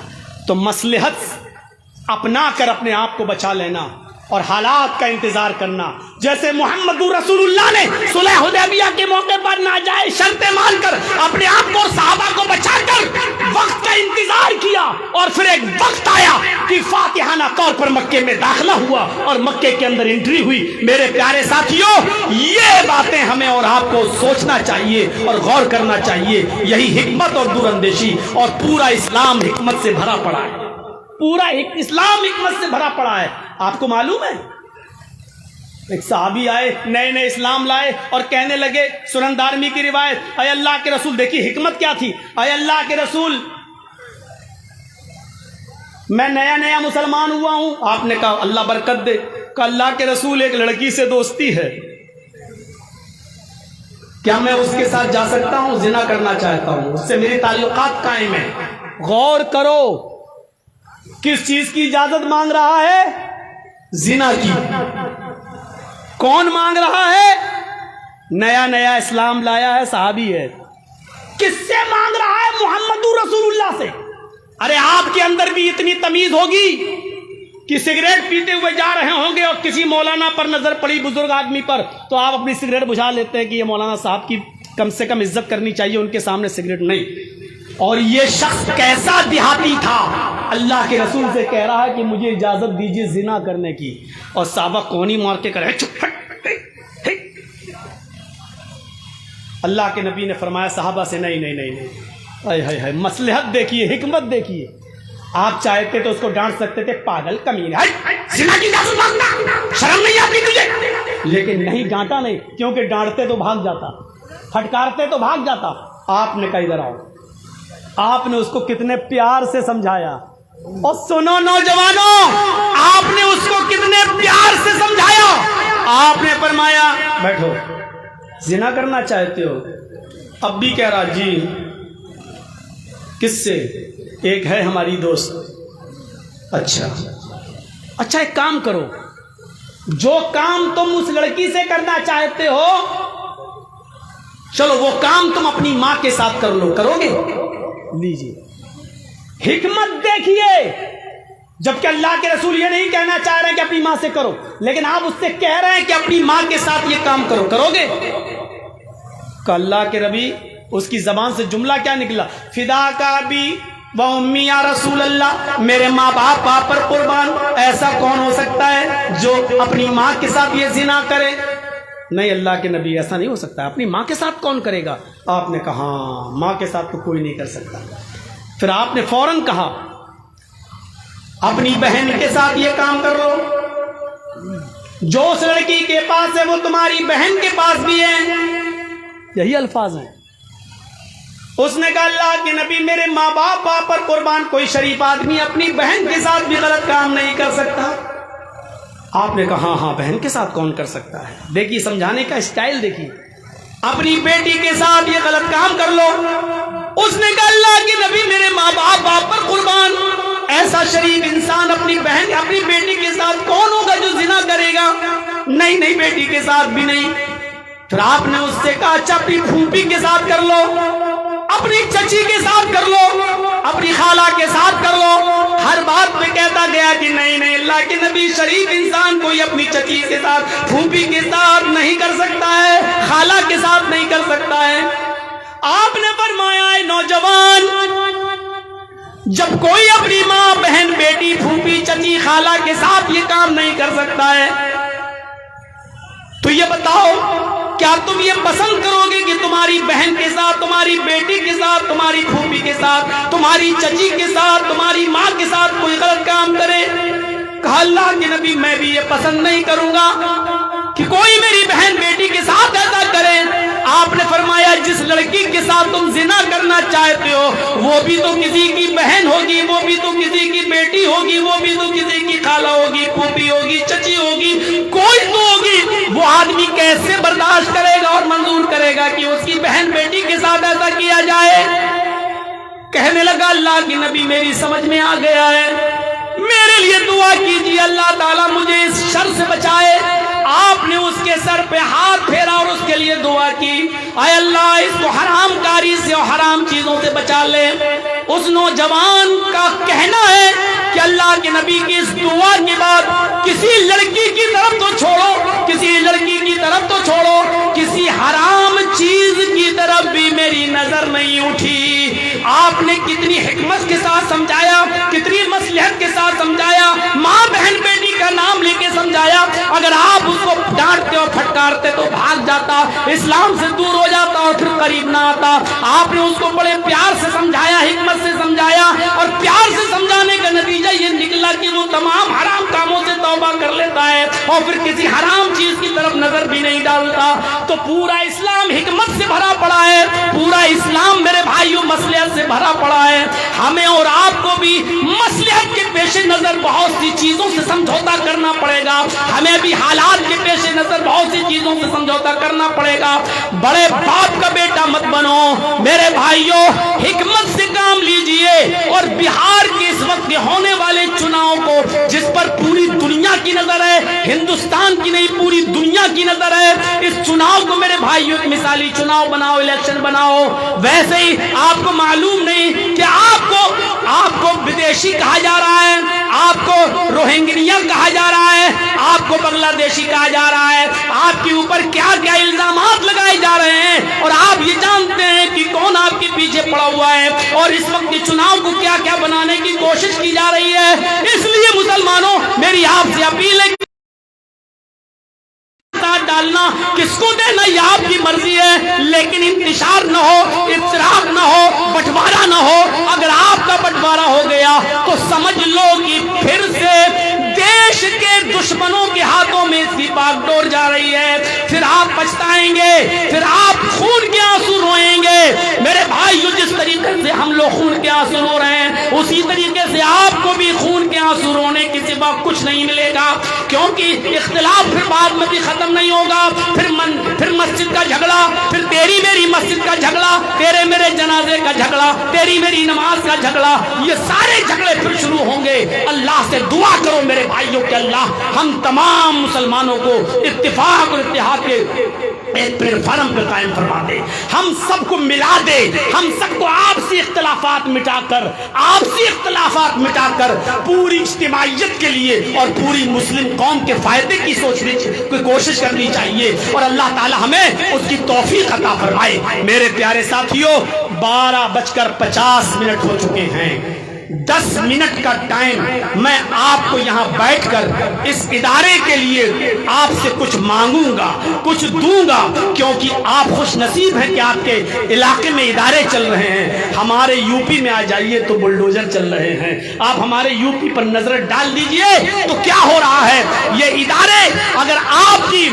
تو مصلحت اپنا کر اپنے آپ کو بچا لینا اور حالات کا انتظار کرنا. جیسے محمد رسول اللہ نے صلح حدیبیہ کے موقع پر ناجائز شرطیں مان کر اپنے آپ کو اور صحابہ کو بچا کر وقت کا انتظار کیا, اور پھر ایک وقت آیا کہ فاتحانہ طور پر مکے میں داخلہ ہوا اور مکے کے اندر انٹری ہوئی. میرے پیارے ساتھیوں, یہ باتیں ہمیں اور آپ کو سوچنا چاہیے اور غور کرنا چاہیے. یہی حکمت اور دور اندیشی, اور پورا اسلام حکمت سے بھرا پڑا ہے, پورا اسلام حکمت سے بھرا پڑا ہے. آپ کو معلوم ہے ایک صحابی آئے, نئے نئے اسلام لائے اور کہنے لگے, سنن دارمی کی روایت, اے اللہ کے رسول, دیکھیے حکمت کیا تھی, اے اللہ کے رسول میں نیا نیا مسلمان ہوا ہوں. آپ نے کہا اللہ برکت دے. کہ اللہ کے رسول ایک لڑکی سے دوستی ہے, کیا میں اس کے ساتھ جا سکتا ہوں؟ زنا کرنا چاہتا ہوں, اس سے میری تعلقات قائم ہیں. غور کرو کس چیز کی اجازت مانگ رہا ہے؟ زنا کی. کون مانگ رہا ہے؟ نیا نیا اسلام لایا ہے, صحابی ہے. کس سے مانگ رہا ہے؟ محمد رسول اللہ سے. ارے آپ کے اندر بھی اتنی تمیز ہوگی کہ سگریٹ پیتے ہوئے جا رہے ہوں گے اور کسی مولانا پر نظر پڑی, بزرگ آدمی پر, تو آپ اپنی سگریٹ بجھا لیتے ہیں کہ یہ مولانا صاحب کی کم سے کم عزت کرنی چاہیے, ان کے سامنے سگریٹ نہیں. اور یہ شخص کیسا دیہاتی تھا, اللہ کے رسول سے کہہ رہا ہے کہ مجھے اجازت دیجیے زنا کرنے کی, اور صحابہ کونی مار کے کرے. اللہ کے نبی نے فرمایا صحابہ سے نہیں نہیں نہیں نہیں, مصلحت دیکھیے, حکمت دیکھیے. آپ چاہتے تو اس کو ڈانٹ سکتے تھے, پاگل کمینے, زنا کی اجازت مانگنا, شرم نہیں آتی تجھے, لیکن نہیں, ڈانٹا نہیں, کیونکہ ڈانٹتے تو بھاگ جاتا, پھٹکارتے تو بھاگ جاتا. آپ نے کہا ادھر آؤ. آپ نے اس کو کتنے پیار سے سمجھایا, اور سنو نوجوانوں, آپ نے اس کو کتنے پیار سے سمجھایا. آپ نے فرمایا بیٹھو, زنا کرنا چاہتے ہو؟ اب بھی کہہ رہا جی. کس سے؟ ایک ہے ہماری دوست. اچھا ایک کام کرو, جو کام تم اس لڑکی سے کرنا چاہتے ہو, چلو وہ کام تم اپنی ماں کے ساتھ کر لو, کرو گے؟ لیجیے. حکمت دیکھیے, جبکہ اللہ کے رسول یہ نہیں کہنا چاہ رہے ہیں کہ اپنی ماں سے کرو, لیکن آپ اس سے کہہ رہے ہیں کہ اپنی ماں کے ساتھ یہ کام کرو, کرو گے؟ کہ اللہ کے نبی, اس کی زبان سے جملہ کیا نکلا, فدا کا بھی و امی یا رسول اللہ, میرے ماں باپ آپ پر قربان, ایسا کون ہو سکتا ہے جو اپنی ماں کے ساتھ یہ زنا کرے؟ نہیں اللہ کے نبی, ایسا نہیں ہو سکتا. اپنی ماں کے ساتھ کون کرے گا؟ آپ نے کہا ہاں, ماں کے ساتھ تو کوئی نہیں کر سکتا. پھر آپ نے فوراً کہا اپنی بہن کے ساتھ یہ کام کر لو, جو اس لڑکی کے پاس ہے وہ تمہاری بہن کے پاس بھی ہے. یہی الفاظ ہیں. اس نے کہا اللہ کے نبی, میرے ماں باپ آپ پر قربان, کوئی شریف آدمی اپنی بہن کے ساتھ بھی غلط کام نہیں کر سکتا. آپ نے کہا ہاں بہن کے ساتھ کون کر سکتا ہے؟ دیکھیے سمجھانے کا اسٹائل دیکھیے. اپنی بیٹی کے ساتھ یہ غلط کام کر لو. اس نے کہا اللہ کے نبی, میرے ماں باپ آپ پر قربان, ایسا شریف انسان اپنی بہن اپنی بیٹی کے ساتھ کون ہوگا جو زنا کرے گا؟ نہیں بیٹی کے ساتھ بھی نہیں. پھر آپ نے اس سے کہا اچھا اپنی پھوپھی کے ساتھ کر لو, اپنی چچی کے ساتھ کر لو, اپنی خالہ کے ساتھ کر لو, ہر بات پہ کہتا گیا کہ نہیں نہیں، اللہ کے نبی شریف انسان کوئی اپنی چچی کے ساتھ، پھوپھی کے ساتھ نہیں کر سکتا ہے، خالہ کے ساتھ نہیں کر سکتا ہے۔ آپ نے فرمایا ہے نوجوان، جب کوئی اپنی ماں، بہن، بیٹی، پھوپھی، چچی، خالہ کے ساتھ یہ کام نہیں کر سکتا ہے تو یہ بتاؤ کیا تم یہ پسند کرو گے کہ تمہاری بہن کے ساتھ، تمہاری بیٹی کے ساتھ، تمہاری پھوپھی کے ساتھ، تمہاری چچی کے ساتھ، تمہاری ماں کے ساتھ کوئی غلط کام کرے؟ کہا اللہ کے نبی میں بھی یہ پسند نہیں کروں گا کہ کوئی میری بہن بیٹی کے ساتھ ایسا کرے۔ آپ نے فرمایا جس لڑکی کے ساتھ تم زنا کرنا چاہتے ہو وہ بھی تو کسی کی بہن ہوگی، وہ بھی تو کسی کی بیٹی ہوگی، وہ بھی تو کسی کی خالہ ہوگی، پھوپھی ہوگی، چچی ہوگی، کوئی تو ہوگی۔ وہ آدمی کیسے برداشت کرے گا اور منظور کرے گا کہ اس کی بہن بیٹی کے ساتھ ایسا کیا جائے؟ کہنے لگا اللہ کی نبی میری سمجھ میں آ گیا ہے، میرے لیے دعا کیجیے اللہ تعالیٰ مجھے اس شر سے بچائے۔ آپ نے اس کے سر پہ ہاتھ پھیرا اور اس کے لیے دعا کی، اے اللہ اس کو حرام کاری سے اور حرام چیزوں سے بچا لے۔ اس نوجوان کا کہنا ہے کہ اللہ کے نبی کی اس دعا کے بعد کسی لڑکی کی طرف تو چھوڑو، کسی لڑکی کی طرف تو چھوڑو، کسی حرام چیز کی طرف بھی میری نظر نہیں اٹھی۔ آپ نے کتنی حکمت کے ساتھ سمجھایا، کتنی مصلحت کے ساتھ سمجھایا، ماں بہن بیٹی کا نام لے کے سمجھایا۔ اگر آپ اس کو ڈانٹتے اور پھٹکارتے تو بھاگ جاتا، اسلام سے دور ہو جاتا اور پھر قریب نہ آتا۔ آپ نے اس کو بڑے پیار سے سمجھایا، حکمت سے سمجھایا، اور پیار سے سمجھانے کا نتیجہ یہ نکلا کہ وہ تمام حرام کاموں سے توبہ کر لیتا ہے اور پھر کسی حرام چیز کی طرف نظر بھی نہیں ڈالتا۔ تو پورا اسلام حکمت سے بھرا پڑا ہے، پورا اسلام میرے بھائیوں مصلحت سے بھرا پڑا ہے۔ ہمیں اور آپ کو بھی مصلحت کے پیش نظر بہت سی چیزوں سے سمجھوتا کرنا پڑے گا، ہمیں بھی حالات کے پیش نظر بہت سی چیزوں سے سمجھوتا کرنا پڑے گا۔ بڑے باپ کا بیٹا مت بنو میرے بھائیوں، حکمت سے کام لیجئے۔ اور بہار کے اس وقت کے ہونے والے چناؤ کو جس پر پوری دنیا کی نظر ہے، ہندوستان کی نہیں پوری دنیا کی نظر ہے، اس چناؤ کو میرے بھائیوں ایک مثالی چناؤ بناؤ، الیکشن بناؤ۔ ویسے ہی آپ کو معلوم نہیں کہ آپ کو بدیشی کہا جا رہا ہے، آپ کو روہنگیا کہا جا رہا ہے، آپ کو بنگلہ دیشی کہا جا رہا ہے، آپ کے اوپر کیا کیا الزامات لگائے جا رہے ہیں، اور آپ یہ جانتے ہیں کہ کون آپ کے پیچھے پڑا ہوا ہے، اور اس وقت کے چناؤ کو کیا کیا بنانے کی کوشش کی جا رہی ہے۔ اس لیے مسلمانوں میری آپ سے اپیل ہے ڈالنا کس کو دینا یہ آپ کی مرضی ہے، لیکن انتشار نہ ہو، افتراق نہ ہو، بٹوارا نہ ہو۔ اگر آپ کا بٹوارا ہو گیا تو سمجھ لو کہ پھر سے دیش کے دشمنوں کے ہاتھوں میں اس کی باغ ڈور جا رہی ہے، پھر آپ پچھتائیں گے، پھر آپ خون کے آنسو روئیں گے۔ میرے بھائیو جس طریقے سے ہم لوگ خون کے آنسو رو رہے ہیں اسی طریقے سے آپ کو بھی خون کے آنسو رونے کے سوا کچھ نہیں ملے گا، کیونکہ اختلاف پھر بعد میں بھی ختم نہیں ہوگا۔ پھر مسجد کا جھگڑا، پھر تیری میری مسجد کا جھگڑا، تیرے میرے جنازے کا جھگڑا، تیری میری نماز کا جھگڑا، یہ سارے جھگڑے پھر شروع ہوں گے۔ اللہ سے دعا کرو میرے بھائیوں کہ اللہ ہم تمام مسلمانوں کو اتفاق اور اتحاد کے ایک پلیٹ فارم پہ قائم فرما دے، ہم سب کو ملا دے، ہم سب کو آپسی اختلافات مٹا کر پوری اجتماعیت کے لیے اور پوری مسلم قوم کے فائدے کی سوچنے کی کوشش کرنی چاہیے، اور اللہ تعالی ہمیں اس کی توفیق عطا فرمائے۔ میرے پیارے ساتھیوں 12:50 ہو چکے ہیں، 10 منٹ کا ٹائم میں آپ کو یہاں بیٹھ کر اس ادارے کے لیے آپ سے کچھ مانگوں گا، کچھ دوں گا، کیونکہ آپ خوش نصیب ہیں کہ آپ کے علاقے میں ادارے چل رہے ہیں۔ ہمارے یو پی میں آ جائیے تو بلڈوزر چل رہے ہیں، آپ ہمارے یو پی پر نظر ڈال دیجئے تو کیا ہو رہا ہے۔ یہ ادارے اگر آپ کی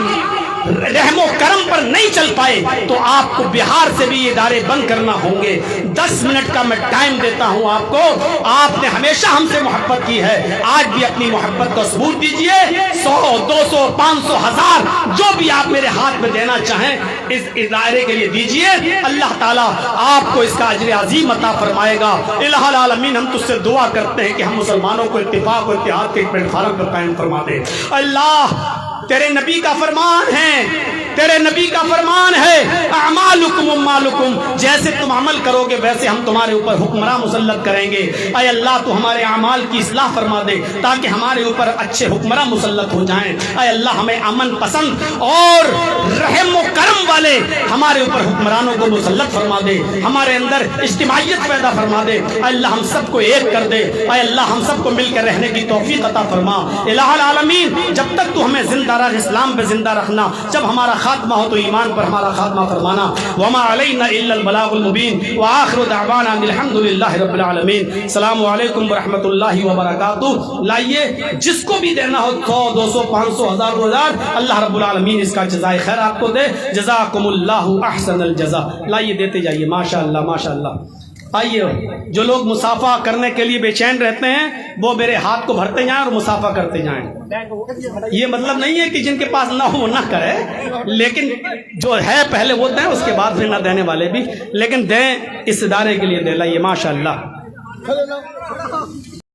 رحم و کرم پر نہیں چل پائے تو آپ کو بہار سے بھی ادارے بند کرنا ہوں گے۔ 10 منٹ کا میں ٹائم دیتا ہوں آپ کو، آپ نے ہمیشہ ہم سے محبت کی ہے، آج بھی اپنی محبت کا ثبوت دیجئے۔ 100 200 500 1000 جو بھی آپ میرے ہاتھ میں دینا چاہیں اس ادارے کے لیے دیجئے، اللہ تعالیٰ آپ کو اس کا اجر عظیم عطا فرمائے گا۔ الہ العالمین ہم تجھ سے دعا کرتے ہیں کہ ہم مسلمانوں کو اتفاق و اتحاد کے ایک پلیٹ فارم پر قائم فرما دے۔ اللہ تیرے نبی کا فرمان ہے تیرے نبی کا فرمان ہے اعمالکم اموالکم، جیسے تم عمل کرو گے ویسے ہم تمہارے اوپر حکمراں مسلط کریں گے۔ اے اللہ تو ہمارے اعمال کی اصلاح فرما دے تاکہ ہمارے اوپر اچھے حکمراں مسلط ہو جائیں۔ اے اللہ ہمیں امن پسند اور رحم و کرم والے ہمارے اوپر حکمرانوں کو مسلط فرما دے، ہمارے اندر اجتماعیت پیدا فرما دے۔ اے اللہ ہم سب کو ایک کر دے، اے اللہ ہم سب کو مل کر رہنے کی توفیق عطا فرما۔ الہ العالمین جب تک تو ہمیں زندہ رکھ، اسلام پہ زندہ رکھنا، جب ہمارا خاتمہ ہو تو ایمان پر ہمارا خاتمہ فرمانا۔ وما علینا الا البلاغ المبین وآخر دعوانا الحمد للہ رب العالمین۔ السلام علیکم ورحمۃ اللہ وبرکاتہ۔ لائیے جس کو بھی دینا ہو 100 200 500 1000 2000 اللہ رب العالمین اس کا جزائے خیر آپ کو دے۔ جزاکم اللہ احسن الجزا۔ لائیے دیتے جائیے، ماشاء اللہ ماشاء اللہ۔ آئیے جو لوگ مسافہ کرنے کے لیے بے چین رہتے ہیں وہ میرے ہاتھ کو بھرتے جائیں اور مسافہ کرتے جائیں۔ یہ مطلب نہیں ہے کہ جن کے پاس نہ ہو وہ نہ کرے، لیکن جو ہے پہلے وہ دیں، اس کے بعد پھر نہ دینے والے بھی، لیکن دیں، اس ادارے کے لیے دیں۔ لائیے ماشاء اللہ۔